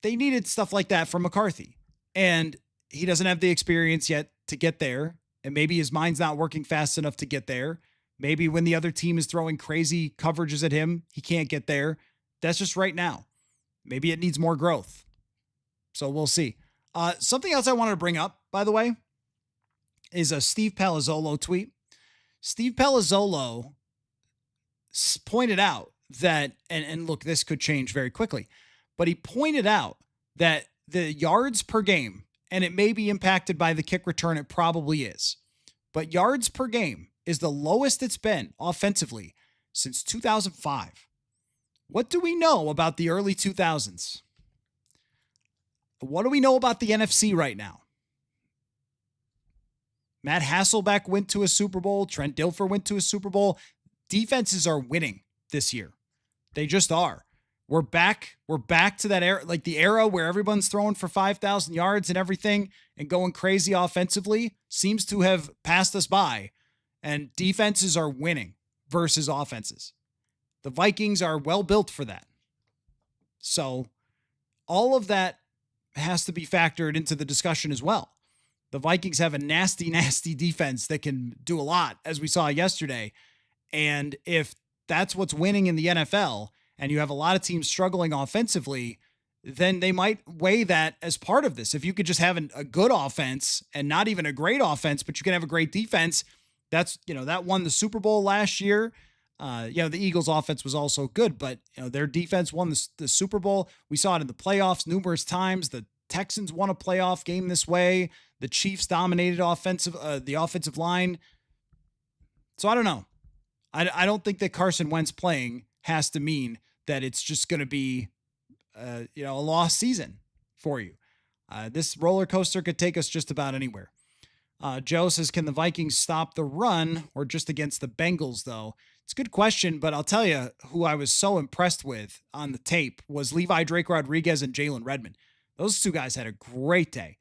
They needed stuff like that from McCarthy. And he doesn't have the experience yet to get there. And maybe his mind's not working fast enough to get there. Maybe when the other team is throwing crazy coverages at him, he can't get there. That's just right now. Maybe it needs more growth. So we'll see. Something else I wanted to bring up, by the way, is a Steve Palazzolo tweet. Steve Palazzolo pointed out that, and look, this could change very quickly, but he pointed out that the yards per game, and it may be impacted by the kick return, it probably is, but yards per game is the lowest it's been offensively since 2005. What do we know about the early 2000s? What do we know about the NFC right now? Matt Hasselbeck went to a Super Bowl. Trent Dilfer went to a Super Bowl. Defenses are winning this year. They just are. We're back to that era, like the era where everyone's throwing for 5,000 yards and everything and going crazy offensively seems to have passed us by. And defenses are winning versus offenses. The Vikings are well built for that. So all of that has to be factored into the discussion as well. The Vikings have a nasty, nasty defense that can do a lot, as we saw yesterday. And if that's what's winning in the NFL, and you have a lot of teams struggling offensively, then they might weigh that as part of this. If you could just have a good offense and not even a great offense, but you can have a great defense, that's, that won the Super Bowl last year. The Eagles offense was also good, but their defense won the Super Bowl. We saw it in the playoffs numerous times. The Texans won a playoff game this way. The Chiefs dominated the offensive line. So I don't know. I don't think that Carson Wentz playing has to mean that it's just going to be, a lost season for you. This roller coaster could take us just about anywhere. Joe says, can the Vikings stop the run or just against the Bengals, though? It's a good question, but I'll tell you who I was so impressed with on the tape was Levi Drake Rodriguez and Jalen Redmond. Those two guys had a great day,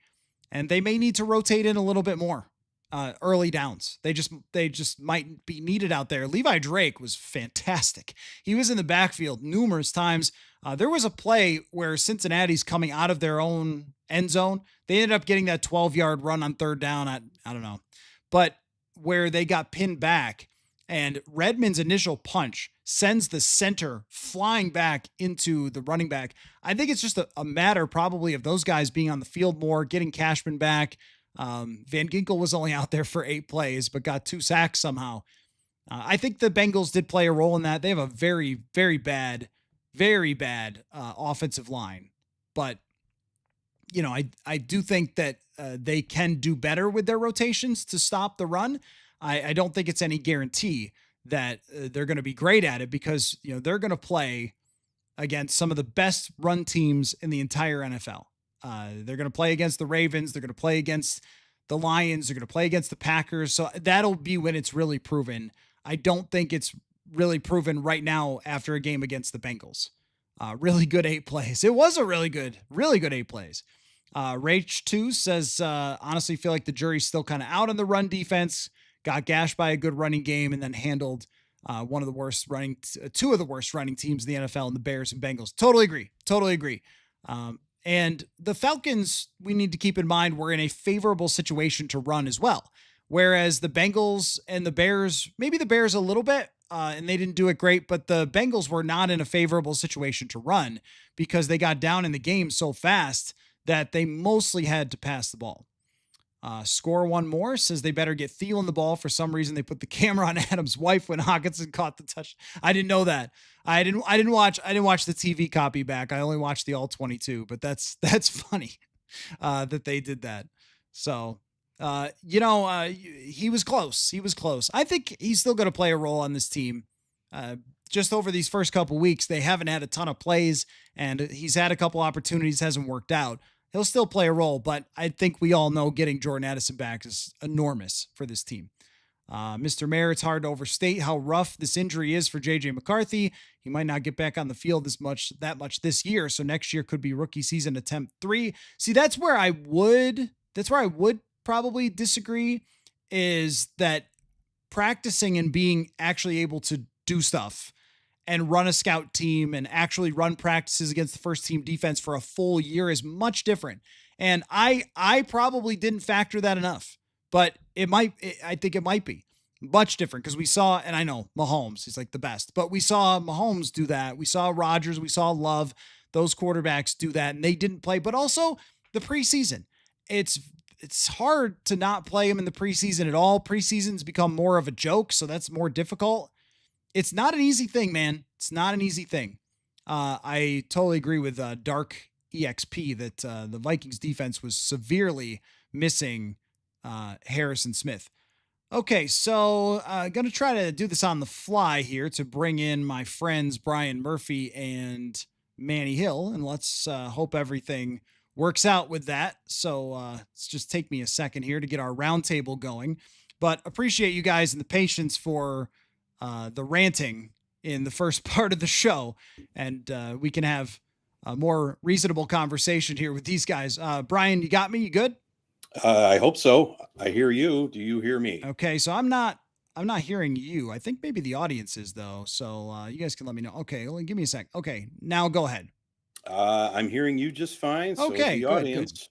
and they may need to rotate in a little bit more early downs. They just might be needed out there. Levi Drake was fantastic. He was in the backfield numerous times. There was a play where Cincinnati's coming out of their own end zone. They ended up getting that 12-yard run on third down. I don't know, but where they got pinned back and Redmond's initial punch sends the center flying back into the running back. I think it's just a matter probably of those guys being on the field more, getting Cashman back. Van Ginkel was only out there for 8 plays, but got 2 sacks somehow. I think the Bengals did play a role in that. They have a very, very bad offensive line. But, I do think that they can do better with their rotations to stop the run. I don't think it's any guarantee that they're going to be great at it because, they're going to play against some of the best run teams in the entire NFL. They're going to play against the Ravens. They're going to play against the Lions. They're going to play against the Packers. So that'll be when it's really proven. I don't think it's really proven right now after a game against the Bengals. Really good 8 plays. It was a really good 8 plays. Rach 2 says, honestly feel like the jury's still kind of out on the run defense. Got gashed by a good running game and then handled two of the worst running teams in the NFL in the Bears and Bengals. Totally agree. And the Falcons, we need to keep in mind, we're in a favorable situation to run as well. Whereas the Bengals and the Bears, maybe the Bears a little bit, and they didn't do it great, but the Bengals were not in a favorable situation to run because they got down in the game so fast that they mostly had to pass the ball. Score one more says they better get Thielen the ball. For some reason, they put the camera on Adam's wife when Hawkinson caught the touch. I didn't know that. I didn't watch the TV copy back. I only watched the all 22, but that's funny that they did that. So, he was close. He was close. I think he's still going to play a role on this team. Just over these first couple weeks, they haven't had a ton of plays, and he's had a couple opportunities, hasn't worked out. He'll still play a role, but I think we all know getting Jordan Addison back is enormous for this team. Mr. Mayor, it's hard to overstate how rough this injury is for JJ McCarthy. He might not get back on the field that much this year, so next year could be rookie season attempt 3. See, that's where I would probably disagree, is that practicing and being actually able to do stuff and run a scout team and actually run practices against the first team defense for a full year is much different. And I probably didn't factor that enough, but I think it might be much different because we saw, and I know Mahomes, he's like the best, but we saw Mahomes do that. We saw Rogers, we saw Love, those quarterbacks do that, and they didn't play, but also the preseason. It's hard to not play him in the preseason at all. Preseason's become more of a joke, so that's more difficult. It's not an easy thing, man. It's not an easy thing. I totally agree with Dark EXP that the Vikings defense was severely missing Harrison Smith. Okay, so going to try to do this on the fly here to bring in my friends Brian Murphy and Manny Hill, and let's hope everything works out with that. So let's just take me a second here to get our roundtable going. But appreciate you guys and the patience for the ranting in the first part of the show, and we can have a more reasonable conversation here with these guys. Brian, you got me? You good? I hope so. I hear you. Do you hear me? Okay, so I'm not hearing you. I think maybe the audience is though. So you guys can let me know. Okay, well, give me a sec. Okay, now go ahead. I'm hearing you just fine. So is Okay, the good, audience. good.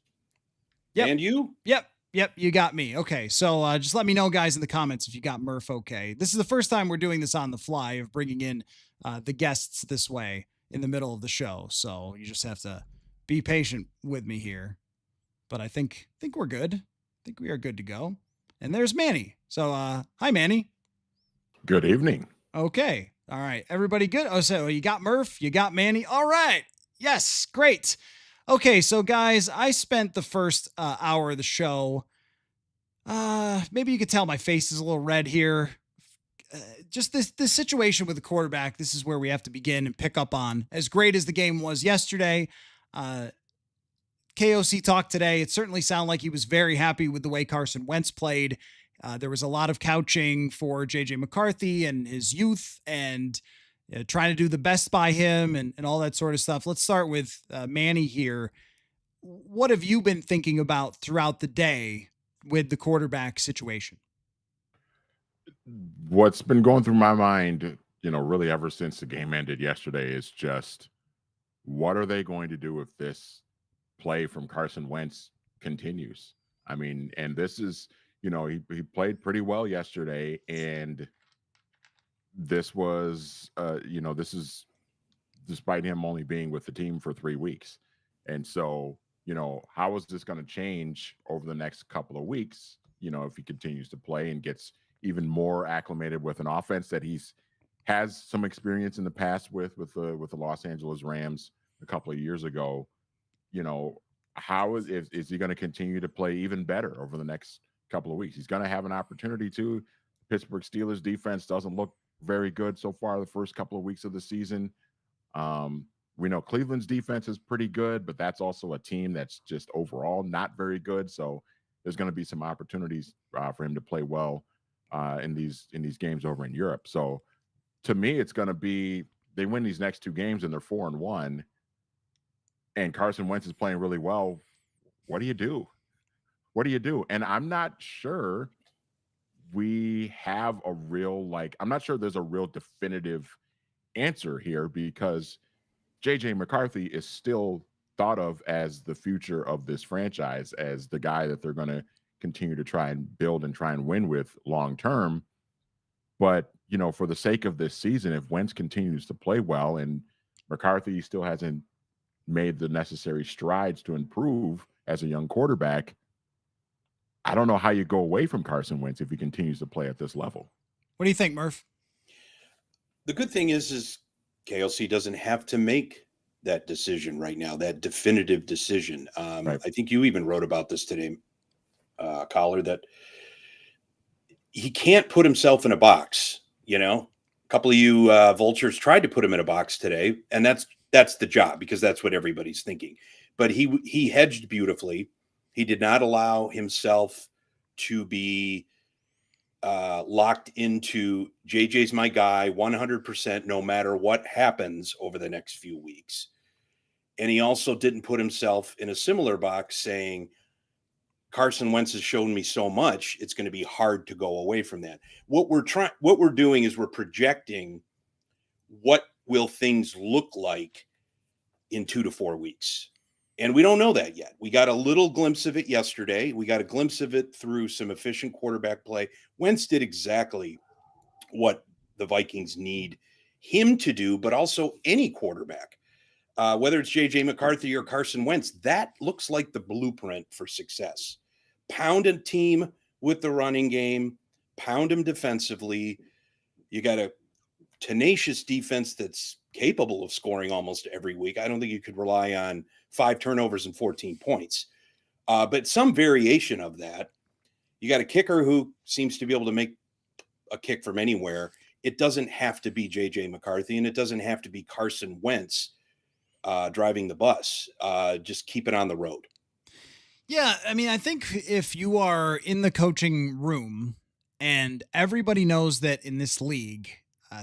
Yep. And you? Yep, you got me. Okay, so just let me know, guys, in the comments if you got Murph okay. This is the first time we're doing this on the fly, of bringing in the guests this way in the middle of the show. So you just have to be patient with me here. But I think we're good. I think we are good to go. And there's Manny. So hi, Manny. Good evening. Okay. All right. Everybody good? Oh, so you got Murph, you got Manny. All right. Yes, great. Okay, so guys, I spent the first hour of the show. Maybe you could tell my face is a little red here. Just this situation with the quarterback. This is where we have to begin and pick up on. As great as the game was yesterday, KOC talked today. It certainly sounded like he was very happy with the way Carson Wentz played. There was a lot of couching for JJ McCarthy and his youth, and trying to do the best by him and all that sort of stuff. Let's start with Manny here. What have you been thinking about throughout the day with the quarterback situation? What's been going through my mind, really ever since the game ended yesterday is just, what are they going to do if this play from Carson Wentz continues? I mean, and this is, he played pretty well yesterday, and this was, this is despite him only being with the team for 3 weeks. And so, how is this going to change over the next couple of weeks, if he continues to play and gets even more acclimated with an offense that has some experience in the past with the Los Angeles Rams a couple of years ago. How is he going to continue to play even better over the next couple of weeks? He's going to have an opportunity to. Pittsburgh Steelers defense doesn't look very good so far the first couple of weeks of the season. We know Cleveland's defense is pretty good, but that's also a team that's just overall not very good. So there's going to be some opportunities for him to play well in these games over in Europe. So to me, it's going to be, they win these next 2 games and they're 4-1, and Carson Wentz is playing really well. What do you do? What do you do? And I'm not sure we have a real, I'm not sure there's a real definitive answer here, because JJ McCarthy is still thought of as the future of this franchise, as the guy that they're going to continue to try and build and try and win with long term. But, for the sake of this season, if Wentz continues to play well and McCarthy still hasn't made the necessary strides to improve as a young quarterback, I don't know how you go away from Carson Wentz if he continues to play at this level. What do you think, Murph? The good thing is KLC doesn't have to make that decision right now, that definitive decision. Right. I think you even wrote about this today, Coller, that he can't put himself in a box. A couple of you vultures tried to put him in a box today, and that's the job, because that's what everybody's thinking. But he hedged beautifully. He did not allow himself to be locked into JJ's my guy 100% no matter what happens over the next few weeks. And he also didn't put himself in a similar box saying, Carson Wentz has shown me so much, it's going to be hard to go away from that. What we're doing is we're projecting what will things look like in 2 to 4 weeks. And we don't know that yet. We got a little glimpse of it yesterday. We got a glimpse of it through some efficient quarterback play. Wentz did exactly what the Vikings need him to do, but also any quarterback, whether it's JJ McCarthy or Carson Wentz. That looks like the blueprint for success. Pound a team with the running game, pound them defensively. You got a tenacious defense that's capable of scoring almost every week. I don't think you could rely on 5 turnovers and 14 points. But some variation of that. You got a kicker who seems to be able to make a kick from anywhere. It doesn't have to be JJ McCarthy, and it doesn't have to be Carson Wentz driving the bus. Just keep it on the road. Yeah, I mean, I think if you are in the coaching room and everybody knows that in this league,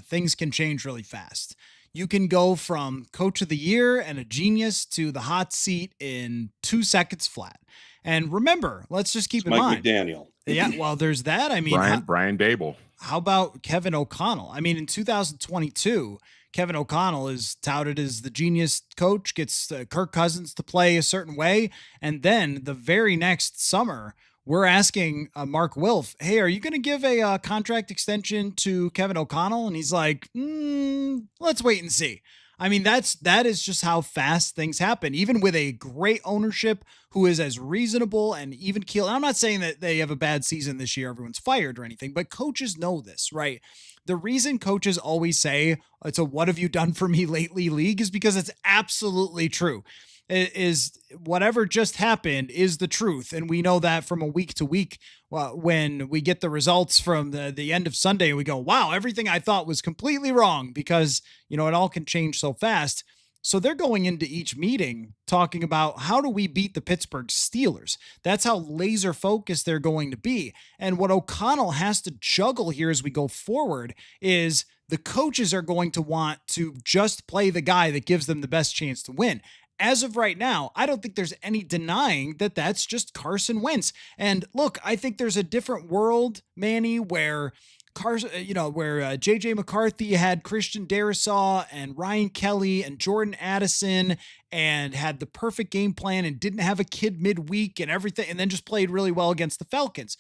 things can change really fast. You can go from coach of the year and a genius to the hot seat in 2 seconds flat. And remember, let's just keep in Mike mind. McDaniel. Yeah, well, there's that. I mean, Brian Dable. How about Kevin O'Connell? I mean, in 2022, Kevin O'Connell is touted as the genius coach, gets Kirk Cousins to play a certain way. And then the very next summer, we're asking Mark Wilf, hey, are you going to give a contract extension to Kevin O'Connell? And he's like, let's wait and see. I mean, that is just how fast things happen, even with a great ownership who is as reasonable and even keel. And I'm not saying that they have a bad season this year, everyone's fired or anything, but coaches know this, right? The reason coaches always say it's a "what have you done for me lately" league is because it's absolutely true. It is whatever just happened is the truth. And we know that from a week to week, when we get the results from the end of Sunday, we go, wow, everything I thought was completely wrong, because, it all can change so fast. So they're going into each meeting talking about how do we beat the Pittsburgh Steelers? That's how laser focused they're going to be. And what O'Connell has to juggle here as we go forward is the coaches are going to want to just play the guy that gives them the best chance to win. As of right now, I don't think there's any denying that that's just Carson Wentz. And look, I think there's a different world, Manny, where JJ McCarthy had Christian Darasaw and Ryan Kelly and Jordan Addison and had the perfect game plan and didn't have a kid midweek and everything, and then just played really well against the Falcons.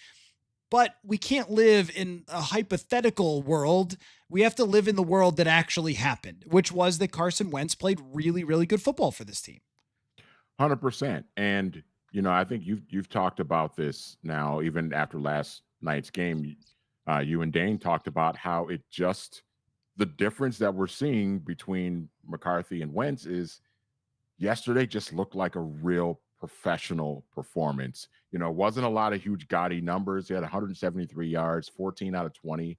But we can't live in a hypothetical world. We have to live in the world that actually happened, which was that Carson Wentz played really, really good football for this team. 100%. And, I think you've talked about this now, even after last night's game. You and Dane talked about how the difference that we're seeing between McCarthy and Wentz is yesterday just looked like a real professional performance. It wasn't a lot of huge gaudy numbers. He had 173 yards, 14 out of 20.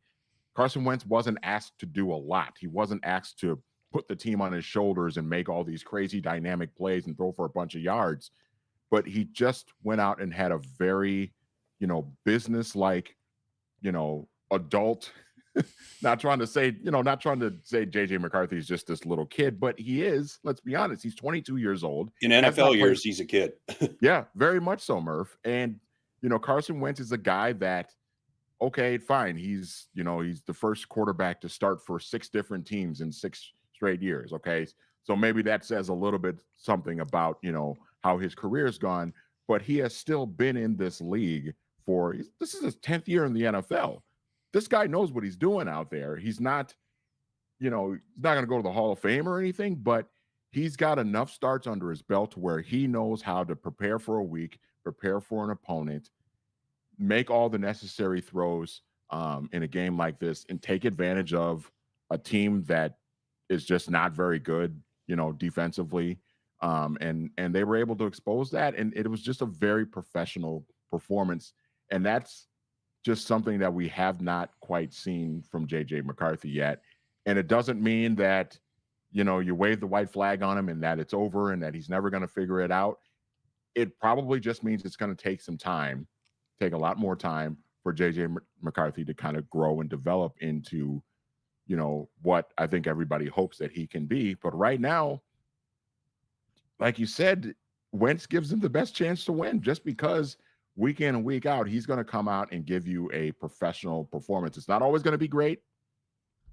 Carson Wentz wasn't asked to do a lot. He wasn't asked to put the team on his shoulders and make all these crazy dynamic plays and throw for a bunch of yards. But he just went out and had a very, business-like, adult, not trying to say JJ McCarthy is just this little kid, but he is, let's be honest, he's 22 years old. In NFL years, he's a kid. Yeah, very much so, Murph. And, Carson Wentz is a guy that, okay, fine. He's the first quarterback to start for 6 different teams in 6 straight years. Okay. So maybe that says a little bit something about, how his career's gone, but he has still been in this league this is his 10th year in the NFL. This guy knows what he's doing out there. He's not, he's not going to go to the Hall of Fame or anything, but he's got enough starts under his belt to where he knows how to prepare for a week, prepare for an opponent, make all the necessary throws in a game like this, and take advantage of a team that is just not very good, defensively. And they were able to expose that. And it was just a very professional performance. And that's just something that we have not quite seen from JJ McCarthy yet. And it doesn't mean that, you wave the white flag on him and that it's over and that he's never going to figure it out. It probably just means it's going to take some time, take a lot more time for JJ McCarthy to kind of grow and develop into, what I think everybody hopes that he can be. But right now, like you said, Wentz gives him the best chance to win just because week in and week out, he's going to come out and give you a professional performance. It's not always going to be great.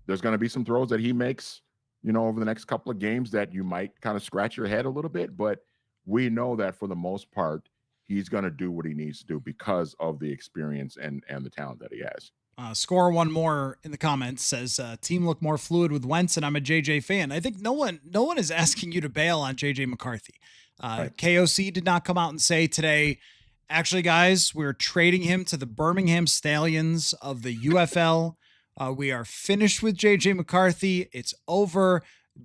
There's going to be some throws that he makes, over the next couple of games that you might kind of scratch your head a little bit. But we know that for the most part, he's going to do what he needs to do because of the experience and the talent that he has. Score one more in the comments says team look more fluid with Wentz, and I'm a JJ fan. I think no one is asking you to bail on JJ McCarthy. Right. KOC did not come out and say today, actually, guys, we're trading him to the Birmingham Stallions of the UFL. We are finished with JJ McCarthy. It's over.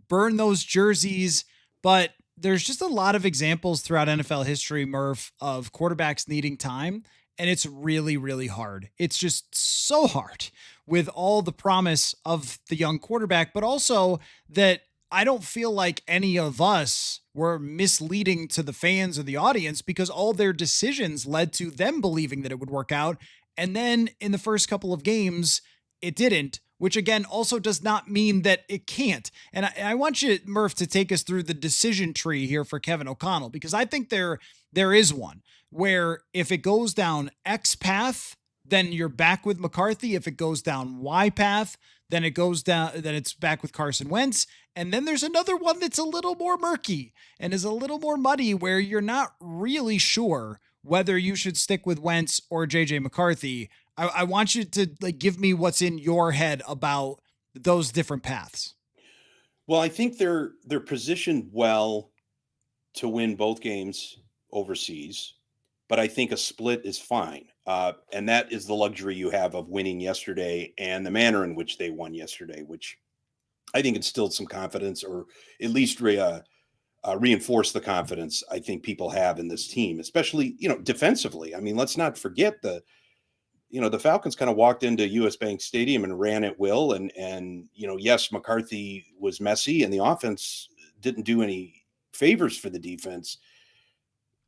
Burn those jerseys. But there's just a lot of examples throughout NFL history, Murph, of quarterbacks needing time. And it's really, really hard. It's just so hard with all the promise of the young quarterback, but also that I don't feel like any of us were misleading to the fans or the audience because all their decisions led to them believing that it would work out. And then in the first couple of games, it didn't, which again also does not mean that it can't. And I want you, Murph, to take us through the decision tree here for Kevin O'Connell, because I think there is one where if it goes down X path, then you're back with McCarthy. If it goes down Y path, then it's back with Carson Wentz. And then there's another one that's a little more murky and is a little more muddy where you're not really sure whether you should stick with Wentz or JJ McCarthy. I want you to give me what's in your head about those different paths. Well, I think they're positioned well to win both games overseas, but I think a split is fine. And that is the luxury you have of winning yesterday and the manner in which they won yesterday, which I think instilled some confidence, or at least reinforce the confidence I think people have in this team, especially, defensively. I mean, let's not forget the Falcons kind of walked into US Bank Stadium and ran at will. And yes, McCarthy was messy and the offense didn't do any favors for the defense.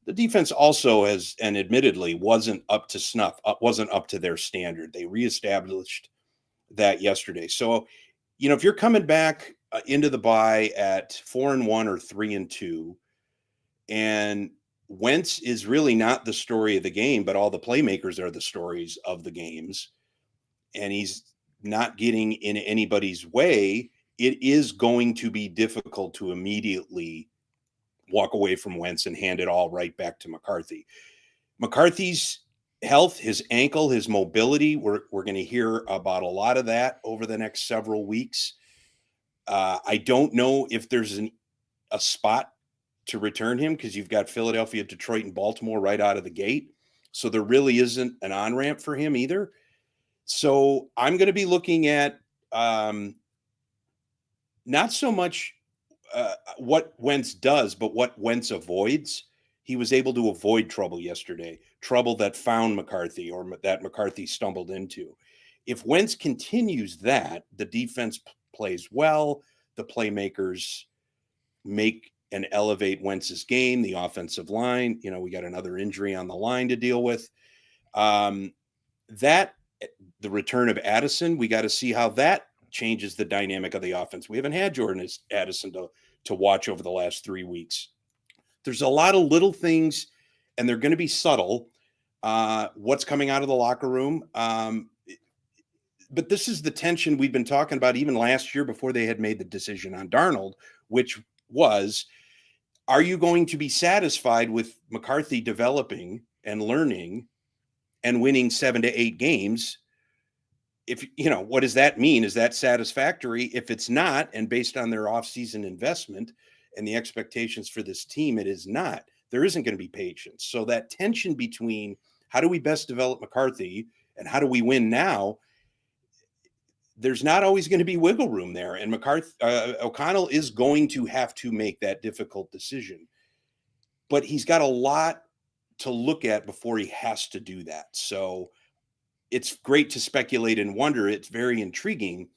The defense also and admittedly wasn't up to snuff, wasn't up to their standard. They reestablished that yesterday. So, if you're coming back into the bye at 4-1 or 3-2, and Wentz is really not the story of the game, but all the playmakers are the stories of the games, and he's not getting in anybody's way, it is going to be difficult to immediately walk away from Wentz and hand it all right back to McCarthy. McCarthy's health, his ankle, his mobility, we're going to hear about a lot of that over the next several weeks. I don't know if there's a spot to return him because you've got Philadelphia, Detroit, and Baltimore right out of the gate. So there really isn't an on-ramp for him either. So I'm going to be looking at not so much what Wentz does, but what Wentz avoids. He was able to avoid trouble yesterday, trouble that found McCarthy or that McCarthy stumbled into. If Wentz continues that, the defense plays well, the playmakers make and elevate Wentz's game, the offensive line. We got another injury on the line to deal with. The return of Addison, we got to see how that changes the dynamic of the offense. We haven't had Jordan Addison to watch over the last 3 weeks. There's a lot of little things, and they're going to be subtle. What's coming out of the locker room? But this is the tension we've been talking about even last year before they had made the decision on Darnold, which was, are you going to be satisfied with McCarthy developing and learning and winning 7 to 8 games. If what does that mean? Is that satisfactory? If it's not, and based on their offseason investment and the expectations for this team, it is not. There isn't going to be patience. So that tension between how do we best develop McCarthy and how do we win now, there's not always going to be wiggle room there. And O'Connell is going to have to make that difficult decision. But he's got a lot to look at before he has to do that. So it's great to speculate and wonder. It's very intriguing,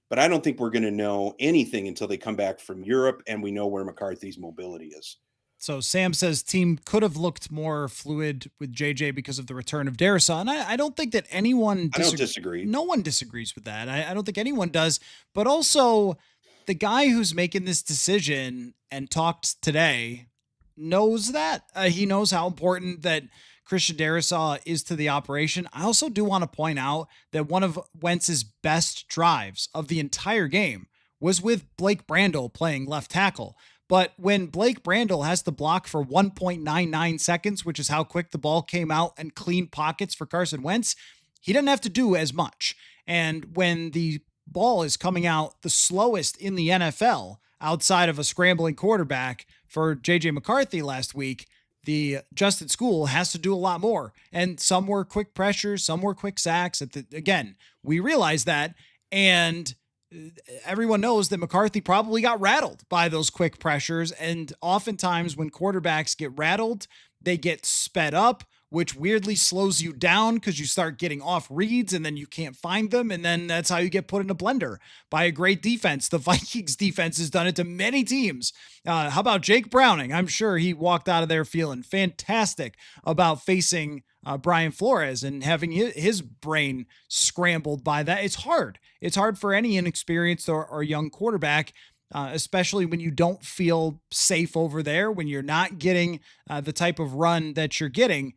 but I don't think we're going to know anything until they come back from Europe and we know where McCarthy's mobility is. So Sam says team could have looked more fluid with JJ because of the return of Darasaw. And I don't think that anyone I don't disagree. No one disagrees with that. I don't think anyone does. But also the guy who's making this decision and talked today knows that. He knows how important that Christian Darasaw is to the operation. I also do want to point out that one of Wentz's best drives of the entire game was with Blake Brandel playing left tackle. But when Blake Brandel has to block for 1.99 seconds, which is how quick the ball came out and clean pockets for Carson Wentz, he doesn't have to do as much. And when the ball is coming out the slowest in the NFL outside of a scrambling quarterback for JJ McCarthy last week, the Justin School has to do a lot more. And some were quick pressures, some were quick sacks. Again, we realize that. And everyone knows that McCarthy probably got rattled by those quick pressures. And oftentimes when quarterbacks get rattled, they get sped up, which weirdly slows you down because you start getting off reads and then you can't find them. And then that's how you get put in a blender by a great defense. The Vikings defense has done it to many teams. How about Jake Browning? I'm sure he walked out of there feeling fantastic about facing Brian Flores and having his brain scrambled by that. It's hard. It's hard for any inexperienced or young quarterback, especially when you don't feel safe over there, when you're not getting the type of run that you're getting.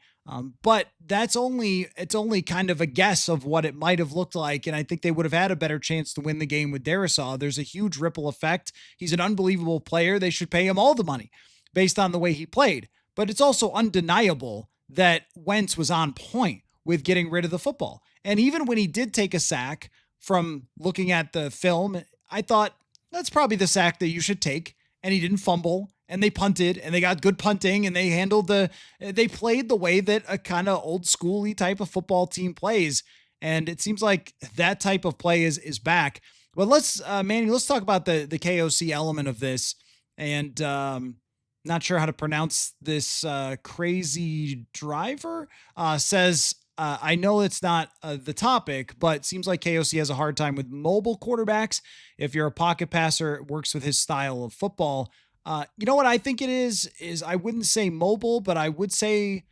But it's only kind of a guess of what it might have looked like. And I think they would have had a better chance to win the game with Darasaw. There's a huge ripple effect. He's an unbelievable player. They should pay him all the money based on the way he played. But it's also undeniable that Wentz was on point with getting rid of the football. And even when he did take a sack, from looking at the film, I thought that's probably the sack that you should take. And he didn't fumble, and they punted, and they got good punting, and they played the way that a kind of old schooly type of football team plays. And it seems like that type of play is back. But Manny, let's talk about the KOC element of this. And not sure how to pronounce this. Crazy driver says, I know it's not the topic, but it seems like KOC has a hard time with mobile quarterbacks. If you're a pocket passer, it works with his style of football. You know what I think it is I wouldn't say mobile, but I would say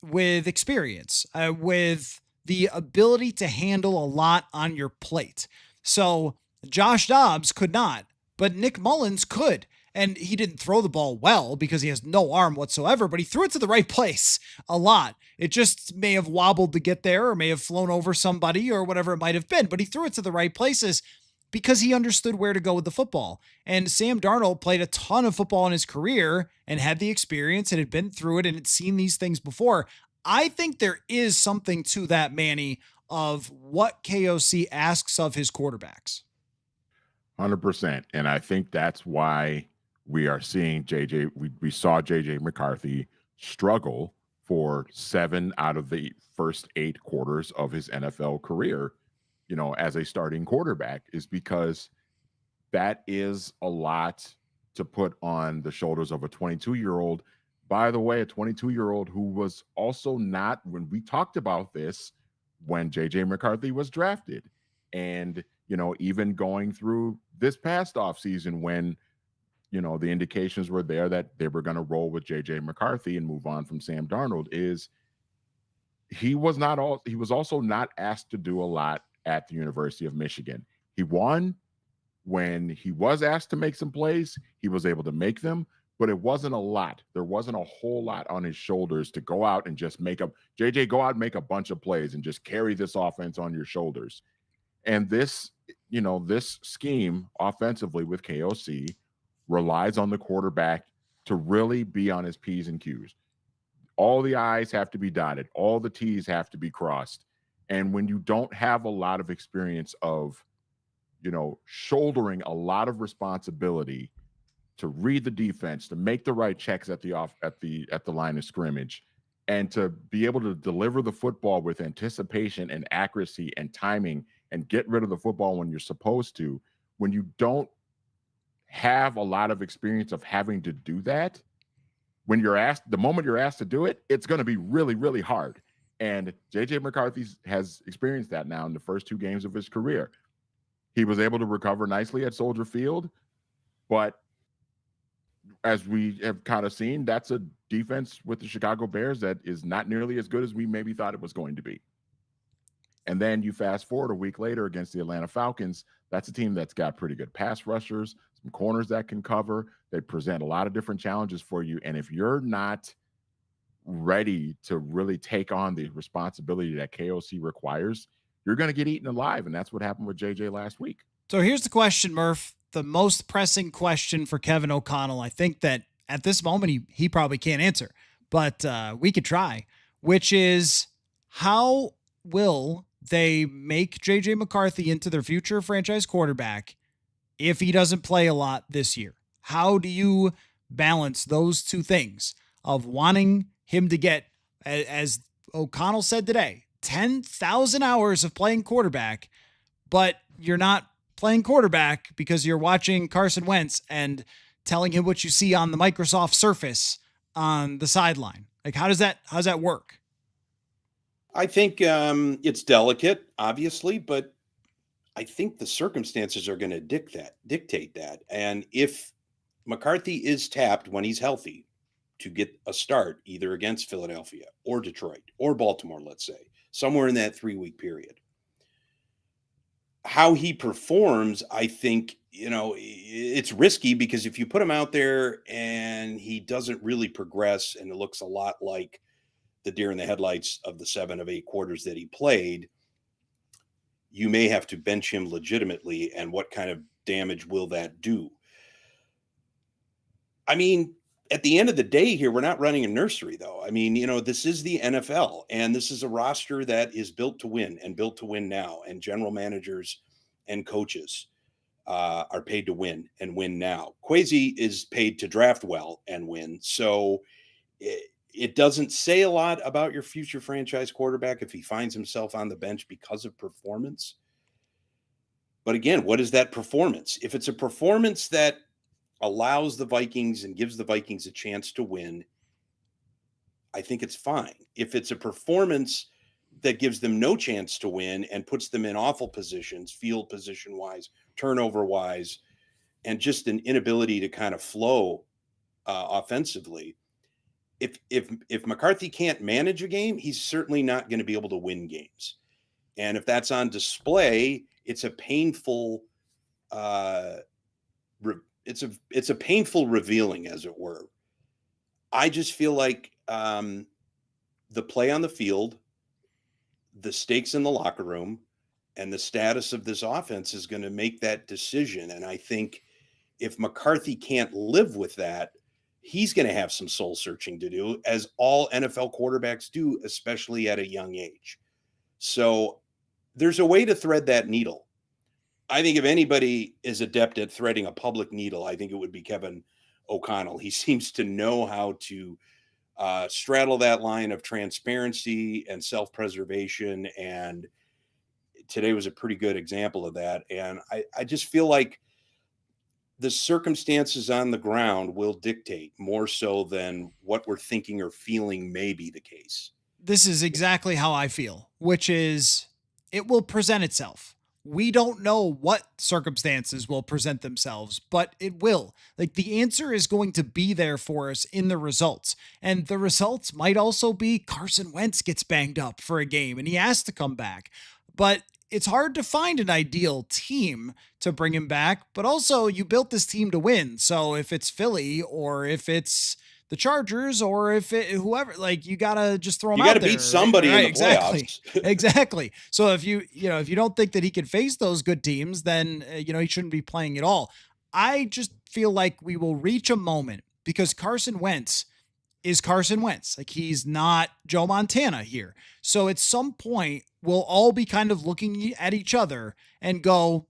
with experience, with the ability to handle a lot on your plate. So Josh Dobbs could not, but Nick Mullins could. And he didn't throw the ball well because he has no arm whatsoever, but he threw it to the right place a lot. It just may have wobbled to get there or may have flown over somebody or whatever it might have been, but he threw it to the right places because he understood where to go with the football. And Sam Darnold played a ton of football in his career and had the experience and had been through it and had seen these things before. I think there is something to that, Manny, of what KOC asks of his quarterbacks. 100%. And I think that's why we are seeing we saw JJ McCarthy struggle for 7 out of the first 8 quarters of his NFL career, as a starting quarterback, is because that is a lot to put on the shoulders of a 22-year-old. By the way, a 22-year-old who was also not, when we talked about this, when JJ McCarthy was drafted. And, even going through this past offseason when, the indications were there that they were going to roll with JJ McCarthy and move on from Sam Darnold, is he was also not asked to do a lot at the University of Michigan. He won when he was asked to make some plays. He was able to make them, but it wasn't a lot. There wasn't a whole lot on his shoulders to go out and just make a bunch of plays and just carry this offense on your shoulders. And this scheme offensively with KOC relies on the quarterback to really be on his P's and Q's. All the I's have to be dotted. All the T's have to be crossed. And when you don't have a lot of experience of, shouldering a lot of responsibility to read the defense, to make the right checks at the line of scrimmage, and to be able to deliver the football with anticipation and accuracy and timing and get rid of the football when you're supposed to, when you don't have a lot of experience of having to do that, the moment you're asked to do it, it's going to be really, really hard. And JJ McCarthy has experienced that now in the first 2 games of his career. He was able to recover nicely at Soldier Field, but as we have kind of seen, that's a defense with the Chicago Bears that is not nearly as good as we maybe thought it was going to be. And then you fast forward a week later against the Atlanta Falcons. That's a team that's got pretty good pass rushers, some corners that can cover. They present a lot of different challenges for you. And if you're not ready to really take on the responsibility that KOC requires, you're going to get eaten alive. And that's what happened with JJ last week. So here's the question, Murph. The most pressing question for Kevin O'Connell, I think that at this moment he probably can't answer, but we could try, which is, how will they make JJ McCarthy into their future franchise quarterback if he doesn't play a lot this year? How do you balance those two things of wanting him to get, as O'Connell said today, 10,000 hours of playing quarterback, but you're not playing quarterback because you're watching Carson Wentz and telling him what you see on the Microsoft Surface on the sideline? Like, how does that work? I think it's delicate, obviously, but I think the circumstances are going to dictate that. And if McCarthy is tapped when he's healthy to get a start, either against Philadelphia or Detroit or Baltimore, let's say, somewhere in that 3-week period, how he performs, I think, it's risky, because if you put him out there and he doesn't really progress and it looks a lot like the deer in the headlights of the 7 of 8 quarters that he played, you may have to bench him legitimately. And what kind of damage will that do? I mean, at the end of the day here, we're not running a nursery, though. I mean, this is the NFL, and this is a roster that is built to win, and built to win now. And general managers and coaches are paid to win, and win now. Kwesi is paid to draft well and win. So it doesn't say a lot about your future franchise quarterback if he finds himself on the bench because of performance. But again, what is that performance? If it's a performance that allows the Vikings and gives the Vikings a chance to win, I think it's fine. If it's a performance that gives them no chance to win and puts them in awful positions, field position wise, turnover wise, and just an inability to kind of flow offensively, if McCarthy can't manage a game, he's certainly not going to be able to win games. And if that's on display, it's a painful it's a painful revealing, as it were. I just feel like the play on the field, the stakes in the locker room, and the status of this offense is going to make that decision. And I think if McCarthy can't live with that, he's going to have some soul searching to do, as all NFL quarterbacks do, especially at a young age. So there's a way to thread that needle. I think if anybody is adept at threading a public needle, I think it would be Kevin O'Connell. He seems to know how to straddle that line of transparency and self-preservation. And today was a pretty good example of that. And I just feel like the circumstances on the ground will dictate more so than what we're thinking or feeling may be the case. This is exactly how I feel, which is it will present itself. We don't know what circumstances will present themselves, but it will. Like, the answer is going to be there for us in the results. And the results might also be Carson Wentz gets banged up for a game and he has to come back. But it's hard to find an ideal team to bring him back. But also, you built this team to win. So if it's Philly or if it's the Chargers or if it, whoever, like, you got to just throw him out there. You got to beat somebody in the playoffs. playoffs. Exactly. So if you don't think that he can face those good teams, then, he shouldn't be playing at all. I just feel like we will reach a moment because Carson Wentz is Carson Wentz. Like, he's not Joe Montana here. So at some point, we'll all be kind of looking at each other and go,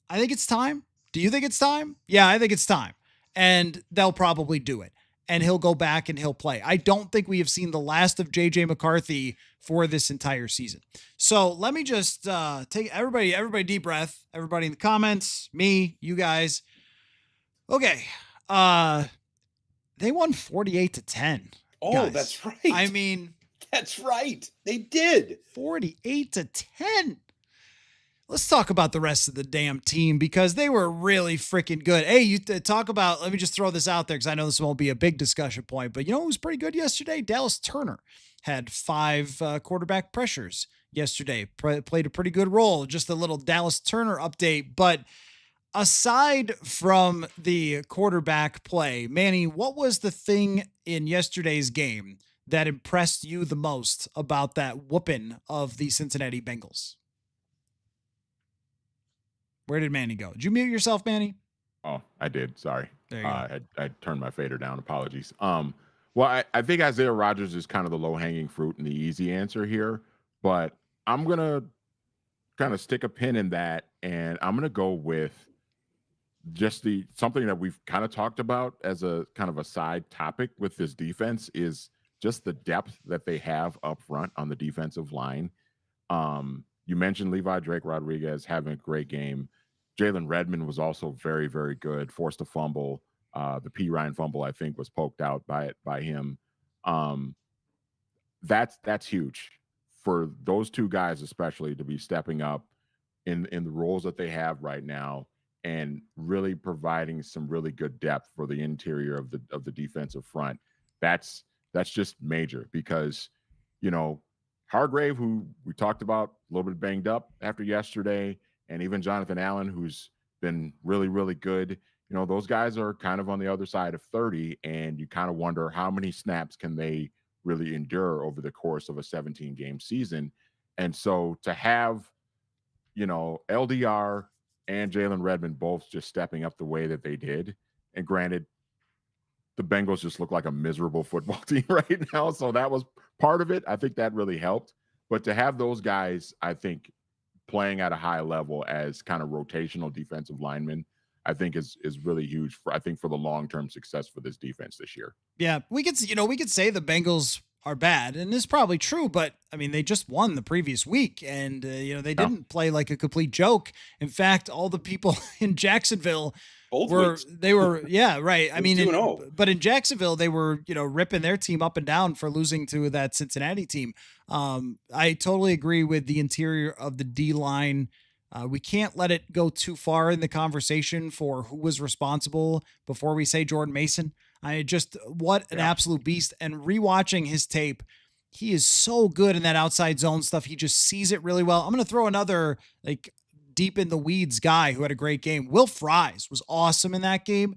I think it's time. Do you think it's time? Yeah, I think it's time. And they'll probably do it. And he'll go back and he'll play. I don't think we have seen the last of JJ McCarthy for this entire season. So let me just take everybody deep breath. Everybody in the comments, me, you guys. Okay. They won 48-10. Oh, guys. that's right. I mean, that's right. They did. 48-10. Let's talk about the rest of the damn team because they were really freaking good. Hey, you talk about, let me just throw this out there because I know this won't be a big discussion point, but you know who was pretty good yesterday? Dallas Turner had 5 quarterback pressures yesterday, played a pretty good role. Just a little Dallas Turner update. But aside from the quarterback play, Manny, what was the thing in yesterday's game that impressed you the most about that whooping of the Cincinnati Bengals? Where did Manny go? Did you mute yourself, Manny? Oh, I did. Sorry. There you go. I turned my fader down. Apologies. Well, I think Isaiah Rogers is kind of the low-hanging fruit and the easy answer here, but I'm going to kind of stick a pin in that, and I'm going to go with just something that we've kind of talked about as a kind of a side topic with this defense is just the depth that they have up front on the defensive line. You mentioned Levi Drake Rodriguez having a great game. Jalen Redmond was also very, very good, forced a fumble. The P. Ryan fumble, I think, was poked out by him. That's huge for those two guys, especially to be stepping up in the roles that they have right now and really providing some really good depth for the interior of the defensive front. That's just major because, you know, Hargrave, who we talked about, a little bit banged up after yesterday, and even Jonathan Allen, who's been really, really good. You know, those guys are kind of on the other side of 30, and you kind of wonder how many snaps can they really endure over the course of a 17-game season. And so to have, you know, LDR and Jalen Redmond both just stepping up the way that they did, and granted, the Bengals just look like a miserable football team right now. So that was part of it. I think that really helped. But to have those guys, I think, playing at a high level as kind of rotational defensive linemen, I think is really huge for the long-term success for this defense this year. Yeah, we could say the Bengals are bad, and this is probably true, but I mean, they just won the previous week, and they didn't play like a complete joke. In fact, all the people in Jacksonville were yeah, right. I mean, but in Jacksonville, they were, ripping their team up and down for losing to that Cincinnati team. I totally agree with the interior of the D line. We can't let it go too far in the conversation for who was responsible before we say Jordan Mason. What an absolute beast. And rewatching his tape, he is so good in that outside zone stuff. He just sees it really well. I'm going to throw another deep in the weeds guy who had a great game. Will Fries was awesome in that game.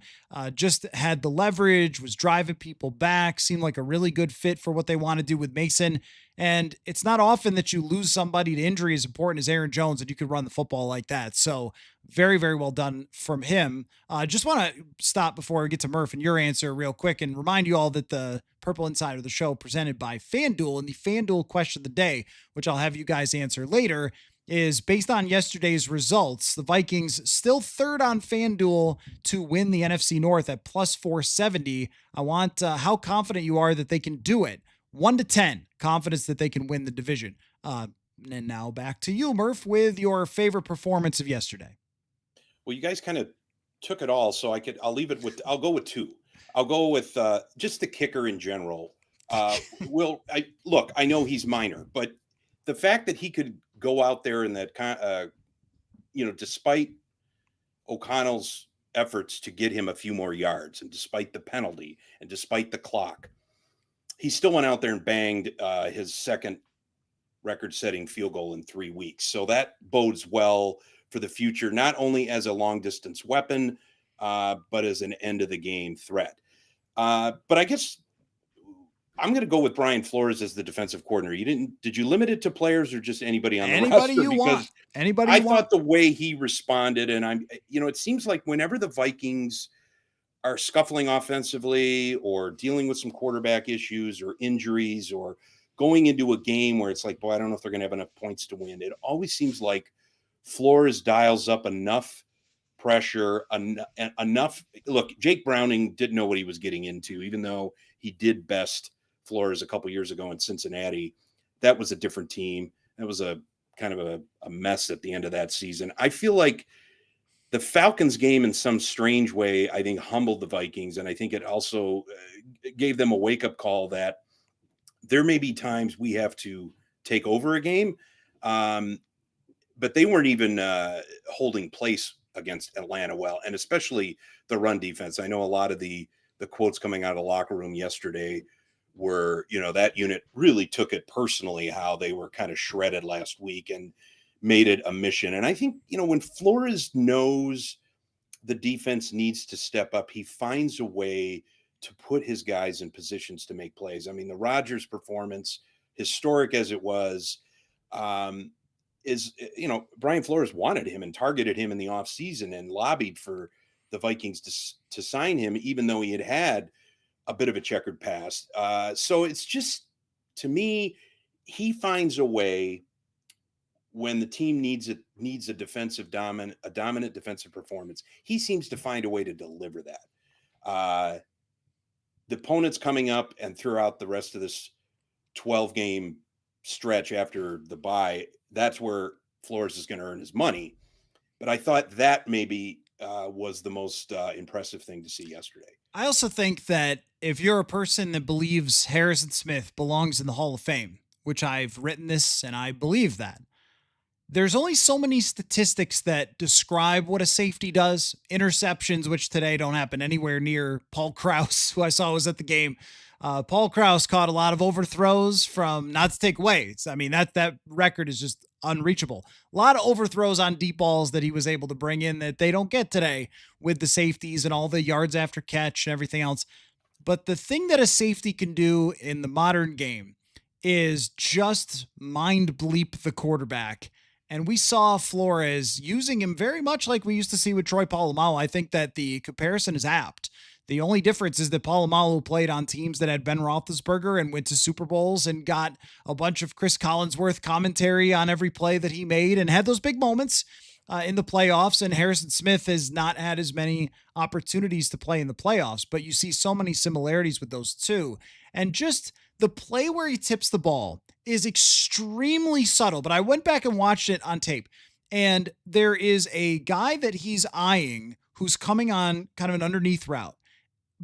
Just had the leverage, was driving people back, seemed like a really good fit for what they want to do with Mason. And it's not often that you lose somebody to injury as important as Aaron Jones and you could run the football like that. So very, very well done from him. Just want to stop before we get to Murph and your answer real quick and remind you all that the Purple Insider of the show presented by FanDuel, and the FanDuel question of the day, which I'll have you guys answer later, is based on yesterday's results. The Vikings still third on FanDuel to win the NFC North at plus 470. I want how confident you are that they can do it. 1 to 10, confidence that they can win the division. And now back to you, Murph, with your favorite performance of yesterday. Well, you guys kind of took it all, so I'll go with 2. I'll go with just the kicker in general. I know he's minor, but the fact that he could go out there in that, despite O'Connell's efforts to get him a few more yards, and despite the penalty, and despite the clock, he still went out there and banged his second record-setting field goal in 3 weeks. So that bodes well for the future, not only as a long-distance weapon, but as an end-of-the-game threat. But I guess I'm going to go with Brian Flores as the defensive coordinator. Did you limit it to players or just anybody on the roster? I thought the way he responded, and it seems like whenever the Vikings are scuffling offensively or dealing with some quarterback issues or injuries or going into a game where it's like, boy, I don't know if they're going to have enough points to win. It always seems like Flores dials up enough pressure, enough. Look, Jake Browning didn't know what he was getting into, even though he did best Flores a couple years ago in Cincinnati. That was a different team. That was a kind of a mess at the end of that season. I feel like the Falcons game in some strange way, I think, humbled the Vikings. And I think it also gave them a wake-up call that there may be times we have to take over a game. But they weren't even holding place against Atlanta well, and especially the run defense. I know a lot of the quotes coming out of the locker room yesterday were, that unit really took it personally, how they were kind of shredded last week and made it a mission. And I think, when Flores knows the defense needs to step up, he finds a way to put his guys in positions to make plays. I mean, the Rogers performance, historic as it was, is, Brian Flores wanted him and targeted him in the offseason and lobbied for the Vikings to sign him, even though he had a bit of a checkered past. So it's just, to me, he finds a way when the team needs a dominant defensive performance. He seems to find a way to deliver that. The opponents coming up and throughout the rest of this 12-game stretch after the bye, that's where Flores is going to earn his money. But I thought that maybe was the most impressive thing to see yesterday. I also think that if you're a person that believes Harrison Smith belongs in the Hall of Fame, which I've written this and I believe that, there's only so many statistics that describe what a safety does. Interceptions, which today don't happen anywhere near Paul Krause, who I saw was at the game. Paul Krause caught a lot of overthrows from, not to take away, that record is just unreachable. A lot of overthrows on deep balls that he was able to bring in that they don't get today with the safeties and all the yards after catch and everything else. But the thing that a safety can do in the modern game is just mind bleep the quarterback. And we saw Flores using him very much like we used to see with Troy Polamalu. I think that the comparison is apt. The only difference is that Polamalu played on teams that had Ben Roethlisberger and went to Super Bowls and got a bunch of Chris Collinsworth commentary on every play that he made and had those big moments in the playoffs. And Harrison Smith has not had as many opportunities to play in the playoffs, but you see so many similarities with those two. And just the play where he tips the ball is extremely subtle, but I went back and watched it on tape, and there is a guy that he's eyeing who's coming on kind of an underneath route,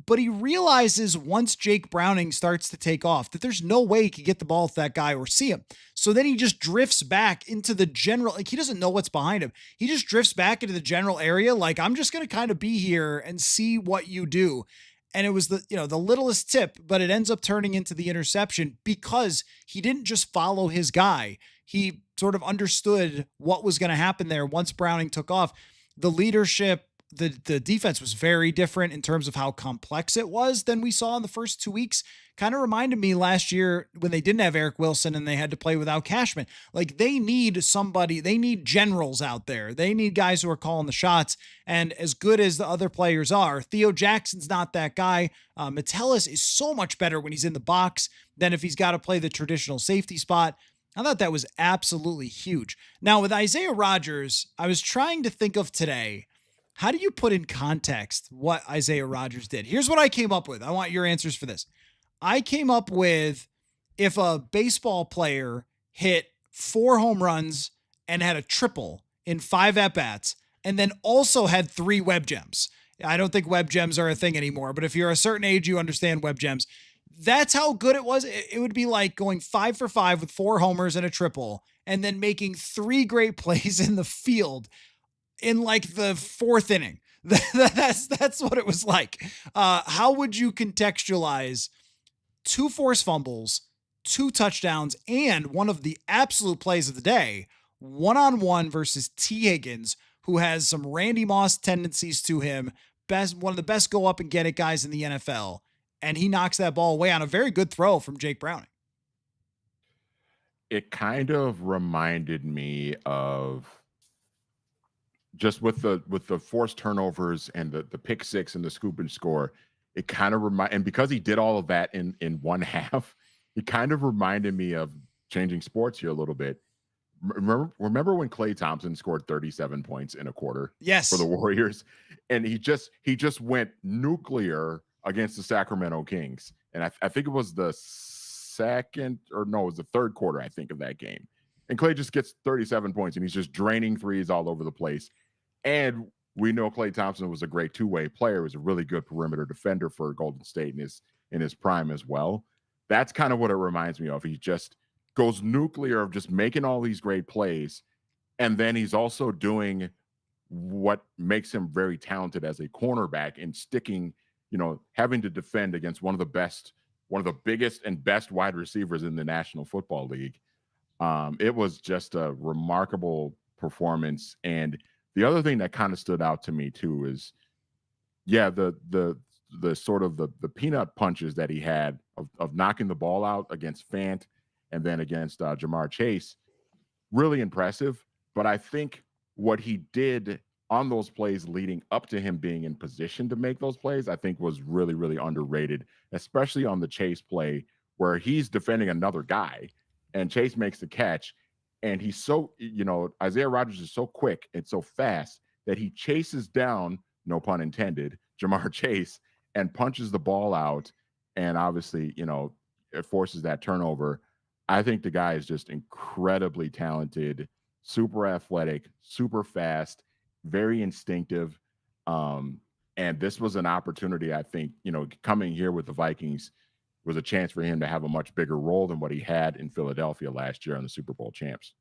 but he realizes once Jake Browning starts to take off that there's no way he can get the ball to that guy or see him. So then he just drifts back into the general, like he doesn't know what's behind him. He just drifts back into the general area. Like, I'm just going to kind of be here and see what you do. And it was the littlest tip, but it ends up turning into the interception because he didn't just follow his guy. He sort of understood what was going to happen there once Browning took off. The leadership, the defense was very different in terms of how complex it was than we saw in the first 2 weeks. Kind of reminded me last year when they didn't have Eric Wilson and they had to play without Cashman. Like, they need somebody, they need generals out there. They need guys who are calling the shots. And as good as the other players are, Theo Jackson's not that guy. Metellus is so much better when he's in the box than if he's got to play the traditional safety spot. I thought that was absolutely huge. Now, with Isaiah Rogers, I was trying to think of today, how do you put in context what Isaiah Rogers did? Here's what I came up with. I want your answers for this. I came up with, if a baseball player hit 4 home runs and had a triple in 5 at-bats, and then also had 3 web gems. I don't think web gems are a thing anymore, but if you're a certain age, you understand web gems. That's how good it was. It would be like going 5 for 5 with 4 homers and a triple, and then making 3 great plays in the field in like the 4th inning. That's what it was like. How would you contextualize 2 forced fumbles, 2 touchdowns, and one of the absolute plays of the day, one-on-one versus T. Higgins, who has some Randy Moss tendencies to him, one of the best go up and get it guys in the NFL, and he knocks that ball away on a very good throw from Jake Browning. It kind of reminded me of just with the forced turnovers and the pick six and the scoop and score, it kind of and because he did all of that in one half, it kind of reminded me of, changing sports here a little bit. Remember when Klay Thompson scored 37 points in a quarter Yes. for the Warriors, and he just went nuclear against the Sacramento Kings, and I think it was the second, or no, it was the third quarter, I think, of that game. And Klay just gets 37 points, and he's just draining threes all over the place. And we know Klay Thompson was a great two-way player. He was a really good perimeter defender for Golden State in his prime as well. That's kind of what it reminds me of. He just goes nuclear of just making all these great plays. And then he's also doing what makes him very talented as a cornerback and sticking, having to defend against one of the biggest and best wide receivers in the National Football League. It was just a remarkable performance. And the other thing that kind of stood out to me too is, the sort of the peanut punches that he had of knocking the ball out against Fant and then against Jamar Chase, really impressive. But I think what he did on those plays leading up to him being in position to make those plays, I think was really, really underrated, especially on the Chase play where he's defending another guy and Chase makes the catch. And he's so, Isaiah Rogers is so quick and so fast that he chases down, no pun intended, Jamar Chase and punches the ball out. And obviously, it forces that turnover. I think the guy is just incredibly talented, super athletic, super fast, very instinctive. And this was an opportunity, I think, coming here with the Vikings was a chance for him to have a much bigger role than what he had in Philadelphia last year on the Super Bowl champs.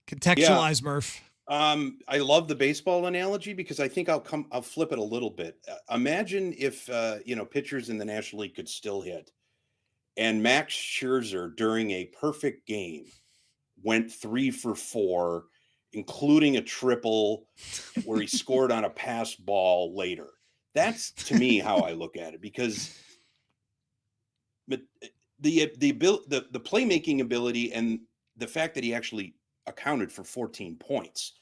Contextualize, Murph. I love the baseball analogy because I think I'll flip it a little bit. Imagine if, pitchers in the National League could still hit, and Max Scherzer during a perfect game went 3 for 4, including a triple where he scored on a pass ball later. That's, to me, how I look at it, because the playmaking ability and the fact that he actually accounted for 14 points.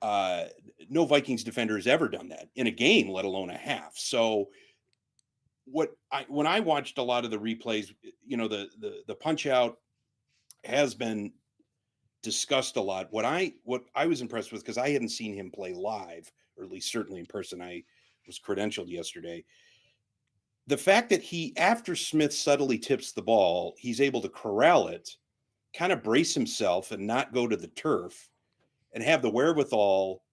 No Vikings defender has ever done that in a game, let alone a half. So when I watched a lot of the replays, the punch out has been discussed a lot. What I was impressed with, because I hadn't seen him play live, or at least certainly in person. I was credentialed yesterday. The fact that after Smith subtly tips the ball, he's able to corral it, kind of brace himself and not go to the turf, and have the wherewithal.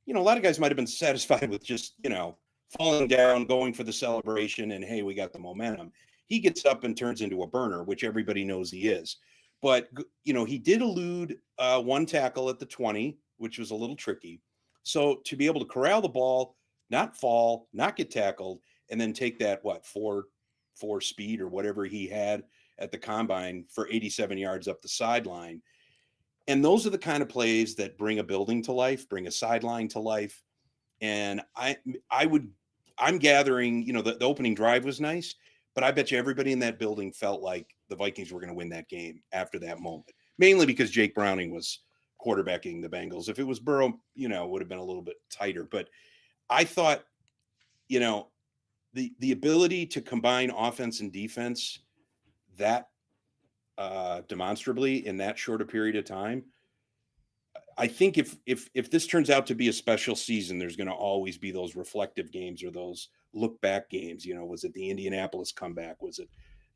A lot of guys might have been satisfied with just, falling down, going for the celebration, and hey, we got the momentum. He gets up and turns into a burner, which everybody knows he is. But, he did elude one tackle at the 20, which was a little tricky. So to be able to corral the ball, not fall, not get tackled, and then take that, 4 speed or whatever he had at the combine for 87 yards up the sideline. And those are the kind of plays that bring a building to life, bring a sideline to life. And I'm gathering, the opening drive was nice, but I bet you everybody in that building felt like the Vikings were going to win that game after that moment, mainly because Jake Browning was quarterbacking the Bengals. If it was Burrow, it would have been a little bit tighter. But I thought, the ability to combine offense and defense that demonstrably in that short a period of time, I think if this turns out to be a special season, there's going to always be those reflective games or those look back games. Was it the Indianapolis comeback? Was it,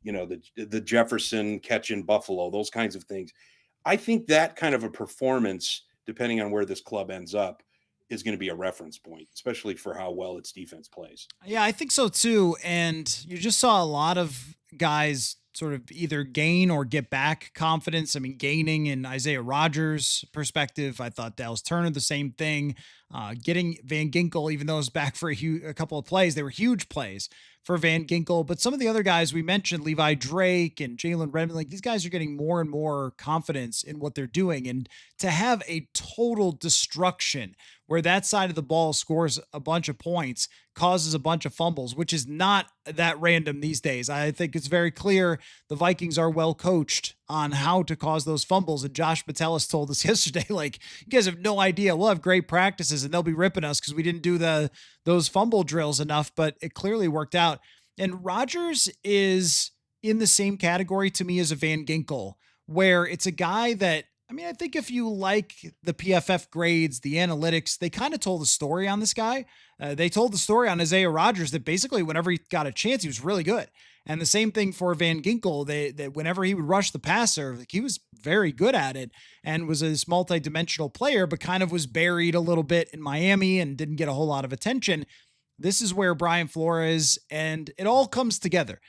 the Jefferson catch in Buffalo? Those kinds of things. I think that kind of a performance, depending on where this club ends up, is going to be a reference point, especially for how well its defense plays. Yeah, I think so too. And you just saw a lot of guys sort of either gain or get back confidence. I mean, gaining in Isaiah Rogers' perspective. I thought Dallas Turner, the same thing. Getting Van Ginkel, even though it was back for a couple of plays, they were huge plays for Van Ginkel. But some of the other guys we mentioned, Levi Drake and Jalen Redmond, like these guys are getting more and more confidence in what they're doing. And to have a total destruction where that side of the ball scores a bunch of points causes a bunch of fumbles, which is not that random these days. I think it's very clear the Vikings are well coached on how to cause those fumbles. And Josh Metellus told us yesterday, like, you guys have no idea. We'll have great practices and they'll be ripping us because we didn't do those fumble drills enough, but it clearly worked out. And Rogers is in the same category to me as a Van Ginkel, where it's a guy that, I mean, I think if you like the PFF grades, the analytics, they kind of told the story on this guy. They told the story on Isaiah Rogers that basically whenever he got a chance, he was really good. And the same thing for Van Ginkel, that whenever he would rush the passer, like, he was very good at it and was this multi-dimensional player, but kind of was buried a little bit in Miami and didn't get a whole lot of attention. This is where Brian Flores, and it all comes together.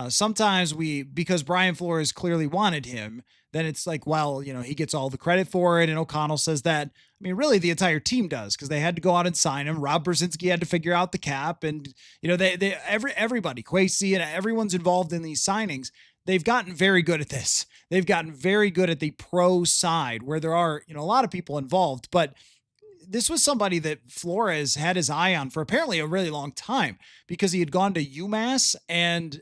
Sometimes because Brian Flores clearly wanted him, then it's like, well, he gets all the credit for it. And O'Connell says that. I mean, really the entire team does, because they had to go out and sign him. Rob Brzezinski had to figure out the cap, and everybody, Kwesi, and everyone's involved in these signings. They've gotten very good at this. They've gotten very good at the pro side, where there are, a lot of people involved, but this was somebody that Flores had his eye on for apparently a really long time, because he had gone to UMass and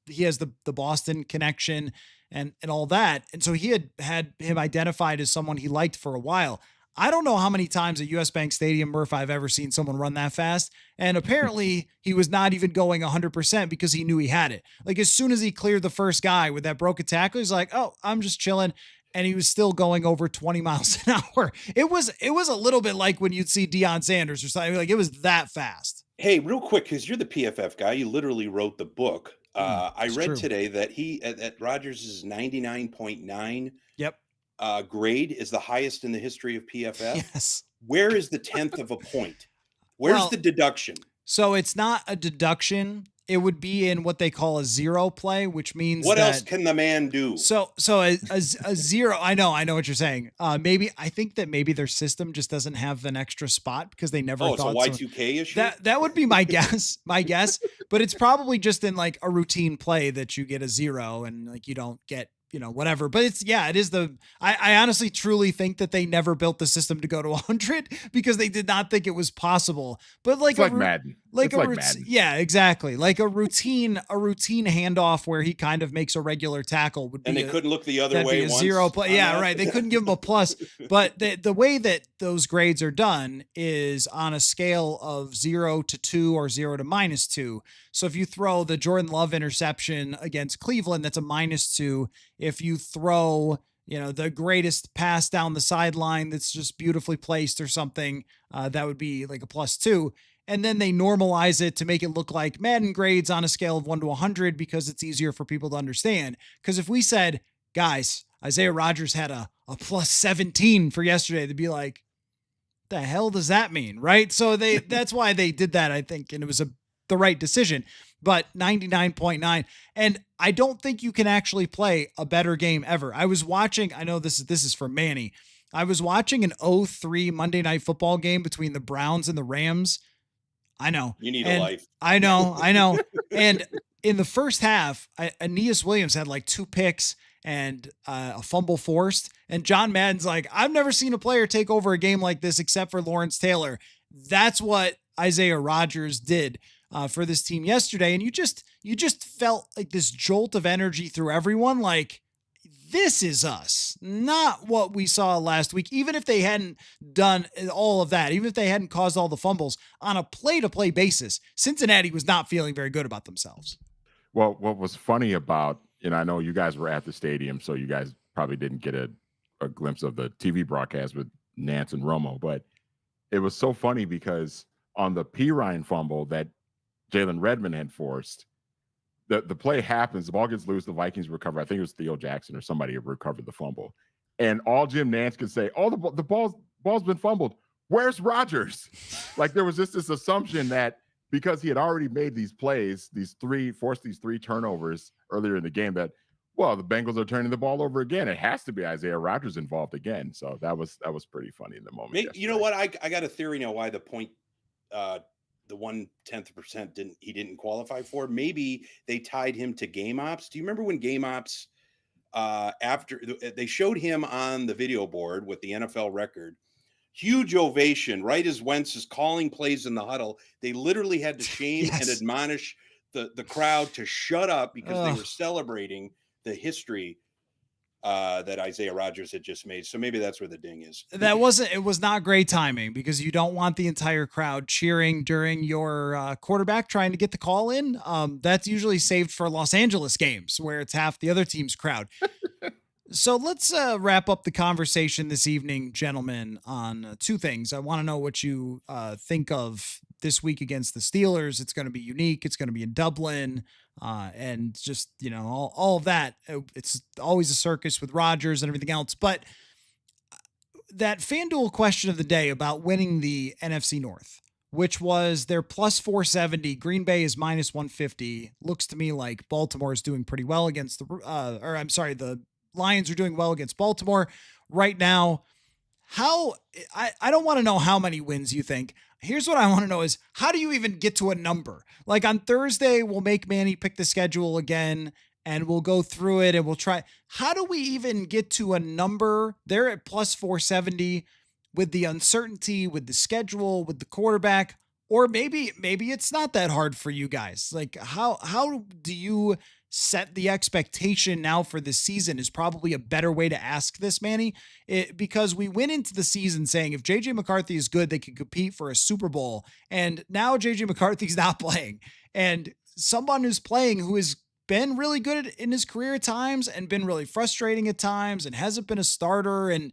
he has the Boston connection and all that. And so he had him identified as someone he liked for a while. I don't know how many times at US Bank Stadium, Murph, I've ever seen someone run that fast. And apparently he was not even going 100% because he knew he had it. Like, as soon as he cleared the first guy with that broken tackle, he's like, oh, I'm just chilling. And he was still going over 20 miles an hour. It was a little bit like when you'd see Deion Sanders or something. Like, it was that fast. Hey, real quick, because you're the PFF guy, you literally wrote the book. I read today that at Rogers' 99.9 grade is the highest in the history of PFF. Yes. Where is the 10th of a point? Where's the deduction? So it's not a deduction. It would be in what they call a zero play, which means what else can the man do? So a zero. I know what you're saying. I think that maybe their system just doesn't have an extra spot because they never thought it's a Y2K issue. That would be my guess. But it's probably just in like a routine play that you get a zero and like you don't get, whatever. But it is I honestly truly think that they never built the system to go to 100 because they did not think it was possible. But like, it's like Madden. Madden. Yeah, exactly. Like a routine handoff where he kind of makes a regular tackle would be. And they couldn't look the other way. Once zero play. Yeah, right. They couldn't give him a plus. But the way that those grades are done is on a scale of 0 to 2 or 0 to -2. So if you throw the Jordan Love interception against Cleveland, that's a -2. If you throw, the greatest pass down the sideline that's just beautifully placed or something, that would be like a +2. And then they normalize it to make it look like Madden grades on a scale of 1 to 100 because it's easier for people to understand. Because if we said, guys, Isaiah Rogers had a +17 for yesterday, they'd be like, the hell does that mean? Right. So that's why they did that, I think. And it was the right decision. But 99.9. And I don't think you can actually play a better game ever. I was watching, I know this is for Manny. I was watching an 0-3 Monday Night Football game between the Browns and the Rams. I know. You need a life. I know. And in the first half, Aeneas Williams had like 2 picks and a fumble forced. And John Madden's like, I've never seen a player take over a game like this except for Lawrence Taylor. That's what Isaiah Rogers did for this team yesterday. And you just felt like this jolt of energy through everyone. Like, this is us, not what we saw last week. Even if they hadn't done all of that, even if they hadn't caused all the fumbles on a play-to-play basis, Cincinnati was not feeling very good about themselves. Well, what was funny about, I know you guys were at the stadium, so you guys probably didn't get a glimpse of the TV broadcast with Nance and Romo, but it was so funny because on the Pirine fumble that Jalen Redmond had forced, the play happens, the ball gets loose, the Vikings recover. I think it was Theo Jackson or somebody who recovered the fumble. And all Jim Nance could say, the ball's been fumbled. Where's Rogers? Like, there was just this assumption that because he had already made these plays, forced these 3 turnovers earlier in the game, that, well, the Bengals are turning the ball over again. It has to be Isaiah Rogers involved again. So that was pretty funny in the moment. You know what? I got a theory now why the point, the 0.1% didn't qualify for. Maybe they tied him to game ops. Do you remember when game ops, after they showed him on the video board with the NFL record huge ovation right as Wentz is calling plays in the huddle. They literally had to shame and Yes. admonish the crowd to shut up because they Ugh. were celebrating the history that Isaiah Rogers had just made. So maybe that's where the ding is. It was not great timing because you don't want the entire crowd cheering during your quarterback trying to get the call in. That's usually saved for Los Angeles games where it's half the other team's crowd. So let's wrap up the conversation this evening, gentlemen, on two things. I want to know what you think of this week against the Steelers. It's going to be unique. It's going to be in Dublin. And just, all of that. It's always a circus with Rodgers and everything else. But that FanDuel question of the day about winning the NFC North, which was their plus 470, Green Bay is minus 150. Looks to me like Baltimore is doing pretty well against the Lions are doing well against Baltimore right now. I don't want to know how many wins you think. Here's what I want to know is, how do you even get to a number? Like on Thursday, we'll make Manny pick the schedule again and we'll go through it and we'll try. How do we even get to a number? They're at plus 470 with the uncertainty, with the schedule, with the quarterback, or maybe it's not that hard for you guys. Like how do you set the expectation now for this season is probably a better way to ask this, Manny, because we went into the season saying if JJ McCarthy is good, they can compete for a Super Bowl. And now JJ McCarthy's not playing, and someone who's playing who has been really good in his career at times and been really frustrating at times and hasn't been a starter. And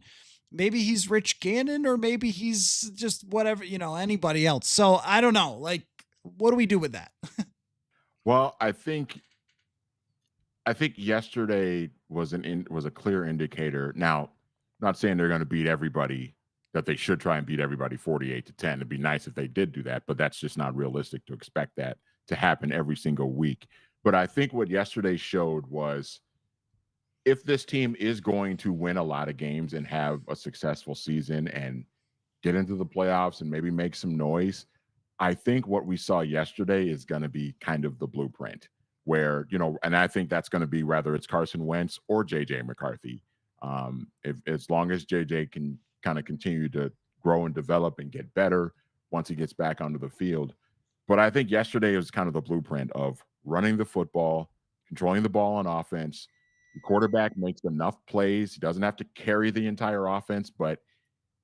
maybe he's Rich Gannon or maybe he's just whatever, anybody else. So I don't know. Like, what do we do with that? Well, I think yesterday was a clear indicator. Now, I'm not saying they're going to beat everybody, that they should try and beat everybody 48-10. It'd be nice if they did do that, but that's just not realistic to expect that to happen every single week. But I think what yesterday showed was, if this team is going to win a lot of games and have a successful season and get into the playoffs and maybe make some noise, I think what we saw yesterday is going to be kind of the blueprint where, and I think that's going to be whether it's Carson Wentz or JJ McCarthy. As long as JJ can kind of continue to grow and develop and get better once he gets back onto the field. But I think yesterday was kind of the blueprint of running the football, controlling the ball on offense. The quarterback makes enough plays. He doesn't have to carry the entire offense, but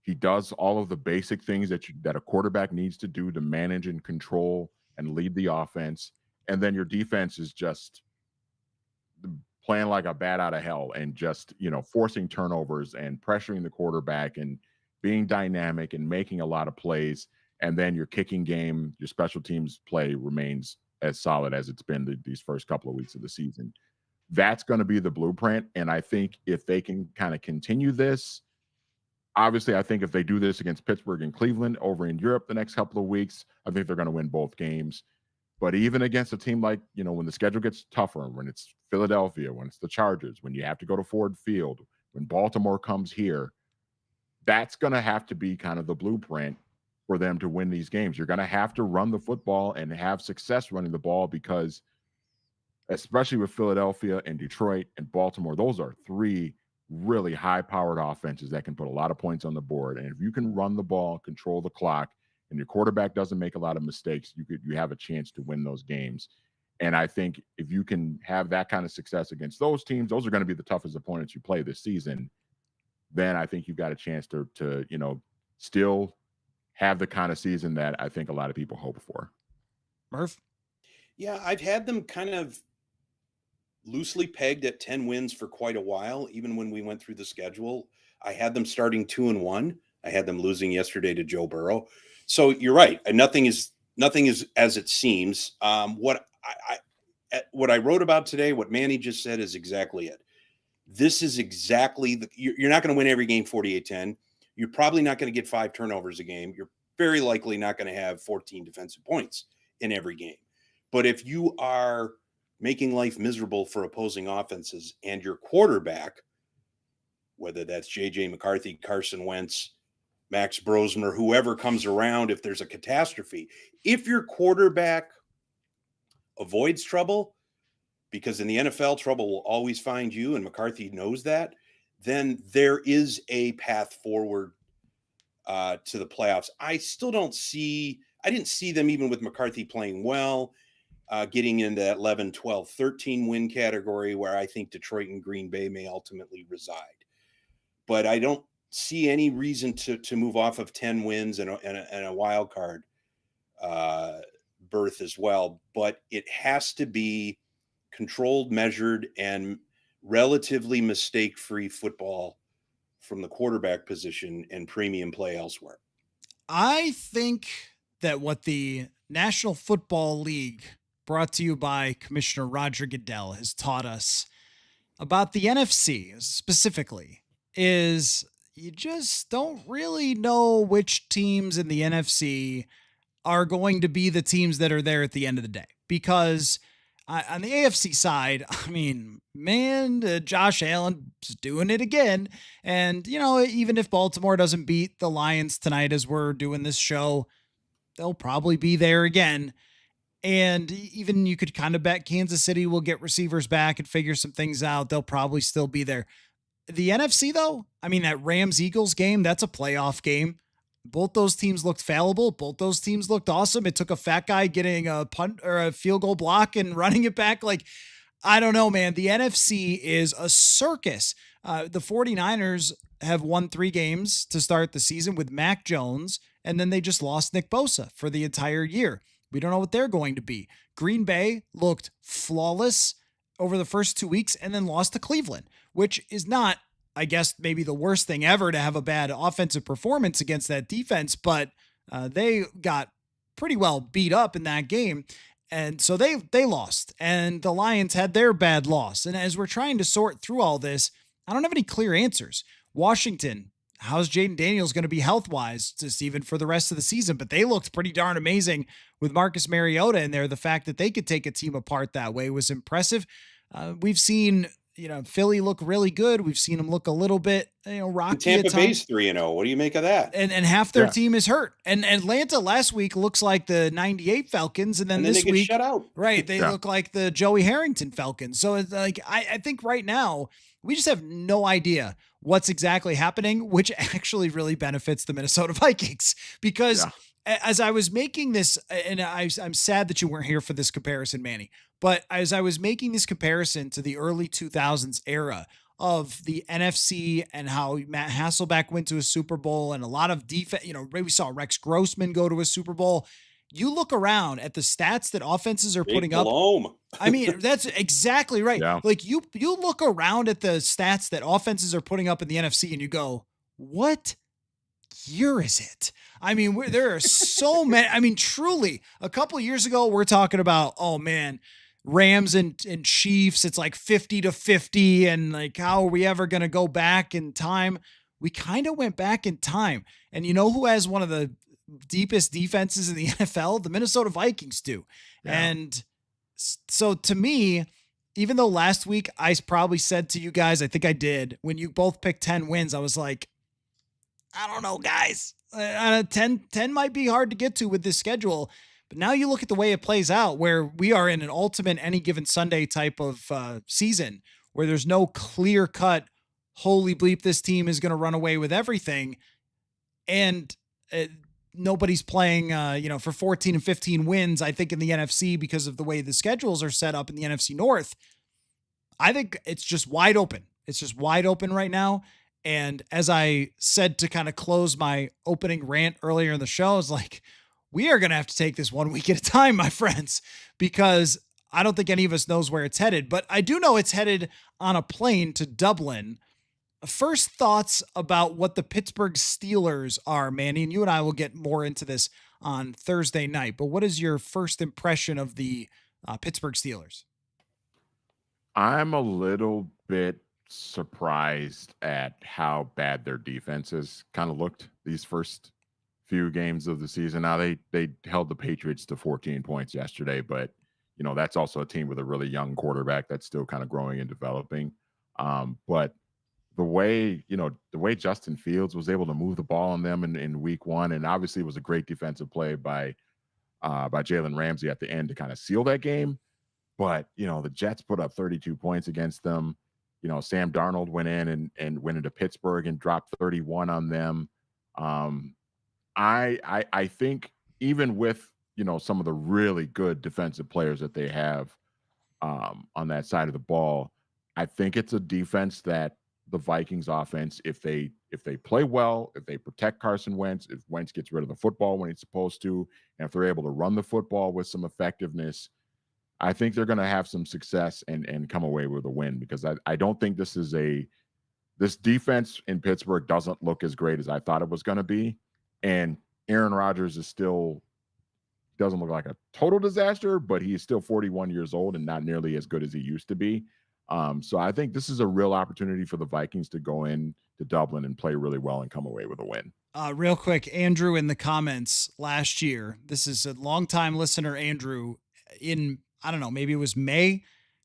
he does all of the basic things that a quarterback needs to do to manage and control and lead the offense. And then your defense is just playing like a bat out of hell and just, forcing turnovers and pressuring the quarterback and being dynamic and making a lot of plays. And then your kicking game, your special teams play remains as solid as it's been these first couple of weeks of the season. That's going to be the blueprint. And I think if they can kind of continue this, obviously, I think if they do this against Pittsburgh and Cleveland over in Europe the next couple of weeks, I think they're going to win both games. But even against a team like, when the schedule gets tougher, when it's Philadelphia, when it's the Chargers, when you have to go to Ford Field, when Baltimore comes here, that's going to have to be kind of the blueprint for them to win these games. You're going to have to run the football and have success running the ball because, especially with Philadelphia and Detroit and Baltimore, those are three really high-powered offenses that can put a lot of points on the board. And if you can run the ball, control the clock, and your quarterback doesn't make a lot of mistakes, you have a chance to win those games. And I think if you can have that kind of success against those teams, those are going to be the toughest opponents you play this season. Then I think you've got a chance to still have the kind of season that I think a lot of people hope for. Murph? Yeah, I've had them kind of loosely pegged at 10 wins for quite a while. Even when we went through the schedule, I had them starting 2-1. I had them losing yesterday to Joe Burrow. So you're right. Nothing is as it seems. What I wrote about today, what Manny just said is exactly it. This is exactly you're not going to win every game 48-10. You're probably not going to get 5 turnovers a game. You're very likely not going to have 14 defensive points in every game. But if you are making life miserable for opposing offenses and your quarterback, whether that's JJ McCarthy, Carson Wentz, Max Brosmer, whoever comes around, if there's a catastrophe, if your quarterback avoids trouble, because in the NFL, trouble will always find you, and McCarthy knows that, then there is a path forward to the playoffs. I didn't see them even with McCarthy playing well, getting into that 11, 12, 13 win category where I think Detroit and Green Bay may ultimately reside. But I don't see any reason to move off of 10 wins and a wild card berth as well. But it has to be controlled, measured, and relatively mistake-free football from the quarterback position and premium play elsewhere. I think that what the National Football League, brought to you by Commissioner Roger Goodell, has taught us about the NFC specifically is you just don't really know which teams in the NFC are going to be the teams that are there at the end of the day. Because on the AFC side, I mean, man, Josh Allen's doing it again. And, even if Baltimore doesn't beat the Lions tonight as we're doing this show, they'll probably be there again. And even you could kind of bet Kansas City will get receivers back and figure some things out. They'll probably still be there. The NFC, though, I mean, that Rams-Eagles game, that's a playoff game. Both those teams looked fallible. Both those teams looked awesome. It took a fat guy getting a punt or a field goal block and running it back. Like, I don't know, man. The NFC is a circus. The 49ers have won 3 games to start the season with Mac Jones, and then they just lost Nick Bosa for the entire year. We don't know what they're going to be. Green Bay looked flawless over the first 2 weeks and then lost to Cleveland, which is not, I guess, maybe the worst thing ever to have a bad offensive performance against that defense, but they got pretty well beat up in that game. And so they lost, and the Lions had their bad loss. And as we're trying to sort through all this, I don't have any clear answers. Washington, how's Jaden Daniels going to be health-wise just even for the rest of the season? But they looked pretty darn amazing with Marcus Mariota in there. The fact that they could take a team apart that way was impressive. We've seen, Philly look really good. We've seen them look a little bit, rocky. Tampa Bay's 3-0. What do you make of that? And half their team is hurt. And Atlanta last week looks like the 98 Falcons. And then this they get week, shut out. Right, they look like the Joey Harrington Falcons. So it's like, I think right now, we just have no idea what's exactly happening, which actually really benefits the Minnesota Vikings. Because as I was making this, and I'm sad that you weren't here for this comparison, Manny, but as I was making this comparison to the early 2000s era of the NFC and how Matt Hasselbeck went to a Super Bowl and a lot of defense, we saw Rex Grossman go to a Super Bowl. You look around at the stats that offenses are putting up. I mean, that's exactly right. Yeah. Like you look around at the stats that offenses are putting up in the NFC and you go, what year is it? I mean, there are so many. I mean, truly, a couple of years ago, we're talking about, oh man, Rams and Chiefs. It's like 50-50. And like, how are we ever going to go back in time? We kind of went back in time. And you know who has one of the deepest defenses in the NFL? The Minnesota Vikings do. Yeah. And so to me, even though last week I probably said to you guys, I think I did, when you both picked 10 wins, I was like, I don't know, guys. 10 might be hard to get to with this schedule. But now you look at the way it plays out, where we are in an ultimate any given Sunday type of season, where there's no clear cut, holy bleep, this team is going to run away with everything. And nobody's playing, for 14 and 15 wins, I think, in the NFC because of the way the schedules are set up in the NFC North. I think it's just wide open. It's just wide open right now. And as I said to kind of close my opening rant earlier in the show, I was like, we are going to have to take this 1 week at a time, my friends, because I don't think any of us knows where it's headed. But I do know it's headed on a plane to Dublin. First thoughts about what the Pittsburgh Steelers are, Manny, and you and I will get more into this on Thursday night. But what is your first impression of the Pittsburgh Steelers? I'm a little bit surprised at how bad their defenses kind of looked these first few games of the season. Now they held the Patriots to 14 points yesterday, but that's also a team with a really young quarterback that's still kind of growing and developing. But the way Justin Fields was able to move the ball on them in week 1, and obviously it was a great defensive play by Jalen Ramsey at the end to kind of seal that game. But the Jets put up 32 points against them. Sam Darnold went in and went into Pittsburgh and dropped 31 on them. I think even with, some of the really good defensive players that they have on that side of the ball, I think it's a defense that the Vikings offense, if they play well, if they protect Carson Wentz, if Wentz gets rid of the football when he's supposed to, and if they're able to run the football with some effectiveness, I think they're going to have some success and come away with a win, because I don't think this defense in Pittsburgh doesn't look as great as I thought it was going to be. And Aaron Rodgers doesn't look like a total disaster, but he is still 41 years old and not nearly as good as he used to be. So I think this is a real opportunity for the Vikings to go in to Dublin and play really well and come away with a win. Real quick, Andrew in the comments last year, this is a longtime listener, Andrew, in, I don't know, maybe it was May,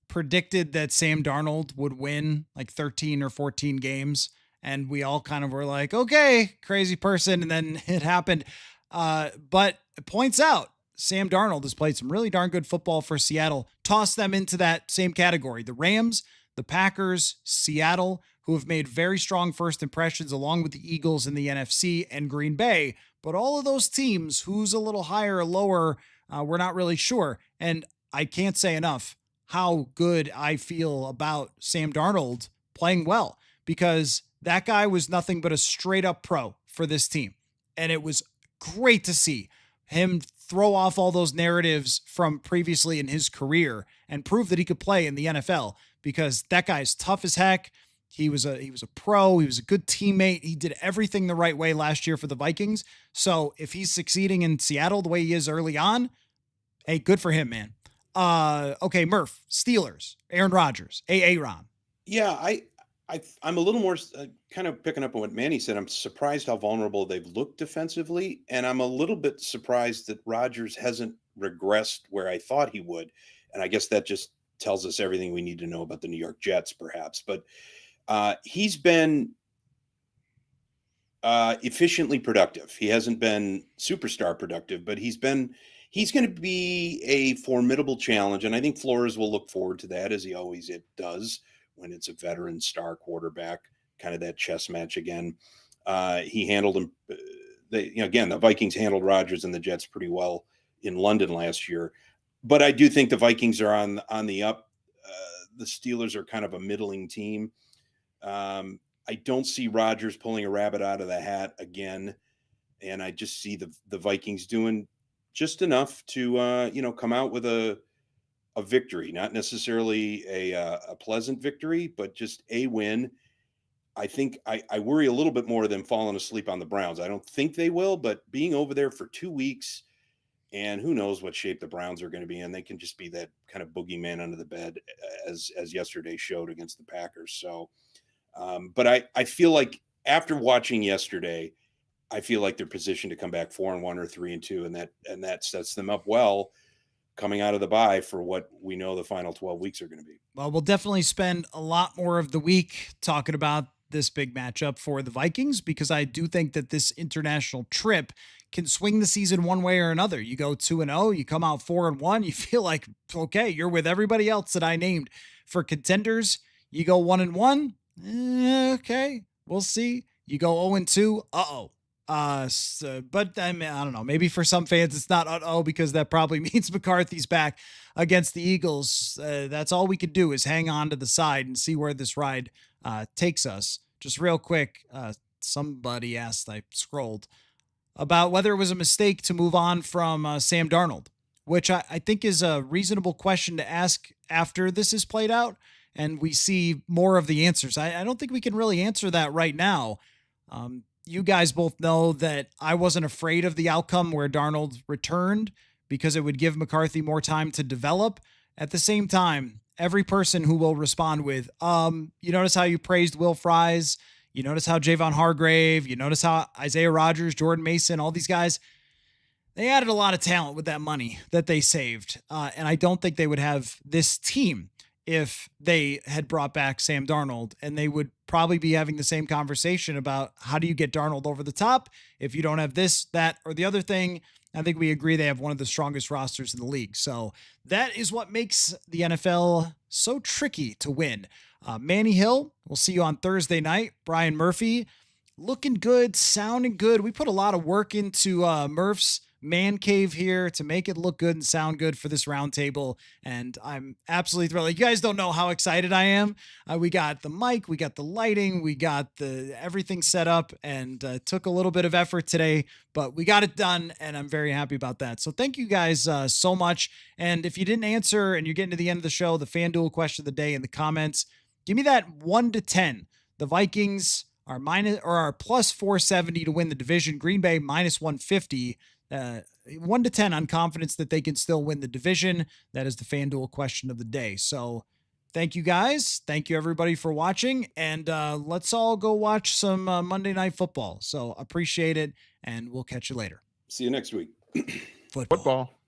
predicted that Sam Darnold would win like 13 or 14 games. And we all kind of were like, okay, crazy person. And then it happened. But it points out Sam Darnold has played some really darn good football for Seattle. Toss them into that same category. The Rams, the Packers, Seattle, who have made very strong first impressions along with the Eagles in the NFC and Green Bay. But all of those teams, who's a little higher or lower, we're not really sure. And I can't say enough how good I feel about Sam Darnold playing well, because that guy was nothing but a straight up pro for this team. And it was great to see him throw off all those narratives from previously in his career and prove that he could play in the NFL, because that guy's tough as heck. He was a pro. He was a good teammate. He did everything the right way last year for the Vikings. So if he's succeeding in Seattle the way he is early on, hey, good for him, man. Okay, Murph, Steelers, Aaron Rodgers, Aaron. Yeah, I'm a little more kind of picking up on what Manny said. I'm surprised how vulnerable they've looked defensively, and I'm a little bit surprised that Rodgers hasn't regressed where I thought he would. And I guess that just tells us everything we need to know about the New York Jets, perhaps. But he's been efficiently productive. He hasn't been superstar productive, but he's going to be a formidable challenge. And I think Flores will look forward to that, as he always does when it's a veteran star quarterback, kind of that chess match again. He handled him. The Vikings handled Rodgers and the Jets pretty well in London last year. But I do think the Vikings are on the up. The Steelers are kind of a middling team. I don't see Rodgers pulling a rabbit out of the hat again. And I just see the Vikings doing just enough to, come out with a victory, not necessarily a pleasant victory, but just a win. I think I worry a little bit more than falling asleep on the Browns. I don't think they will, but being over there for 2 weeks, and who knows what shape the Browns are going to be in. They can just be that kind of boogeyman under the bed, as yesterday showed against the Packers. So, but I feel like after watching yesterday, I feel like they're positioned to come back 4-1 or 3-2, and that sets them up well coming out of the bye for what we know the final 12 weeks are going to be. Well, we'll definitely spend a lot more of the week talking about this big matchup for the Vikings, because I do think that this international trip can swing the season one way or another. You go 2-0, you come out 4-1, you feel like, okay, you're with everybody else that I named. For contenders, you go 1-1, okay, we'll see. You go 0-2, but I mean, I don't know. Maybe for some fans, it's not because that probably means McCarthy's back against the Eagles. That's all we could do is hang on to the side and see where this ride takes us. Just real quick, somebody asked, I scrolled, about whether it was a mistake to move on from Sam Darnold, which I think is a reasonable question to ask after this is played out and we see more of the answers. I don't think we can really answer that right now. You guys both know that I wasn't afraid of the outcome where Darnold returned, because it would give McCarthy more time to develop. At the same time, every person who will respond with, you notice how you praised Will Fries, you notice how Javon Hargrave, you notice how Isaiah Rogers, Jordan Mason, all these guys, they added a lot of talent with that money that they saved. And I don't think they would have this team if they had brought back Sam Darnold, and they would probably be having the same conversation about how do you get Darnold over the top if you don't have this, that, or the other thing. I think we agree they have one of the strongest rosters in the league. So that is what makes the NFL so tricky to win. Manny Hill, we'll see you on Thursday night. Brian Murphy, looking good, sounding good. We put a lot of work into Murph's man cave here to make it look good and sound good for this roundtable, and I'm absolutely thrilled. Like, you guys don't know how excited I am. We got the mic, we got the lighting, we got the everything set up, and took a little bit of effort today, but we got it done, and I'm very happy about that. So thank you guys so much. And if you didn't answer and you're getting to the end of the show, the FanDuel question of the day in the comments, give me that 1 to 10. The Vikings are plus 470 to win the division. Green Bay minus 150. 1 to 10 on confidence that they can still win the division. That is the FanDuel question of the day. So thank you guys. Thank you everybody for watching. And let's all go watch some Monday Night Football. So appreciate it. And we'll catch you later. See you next week. Football. Football.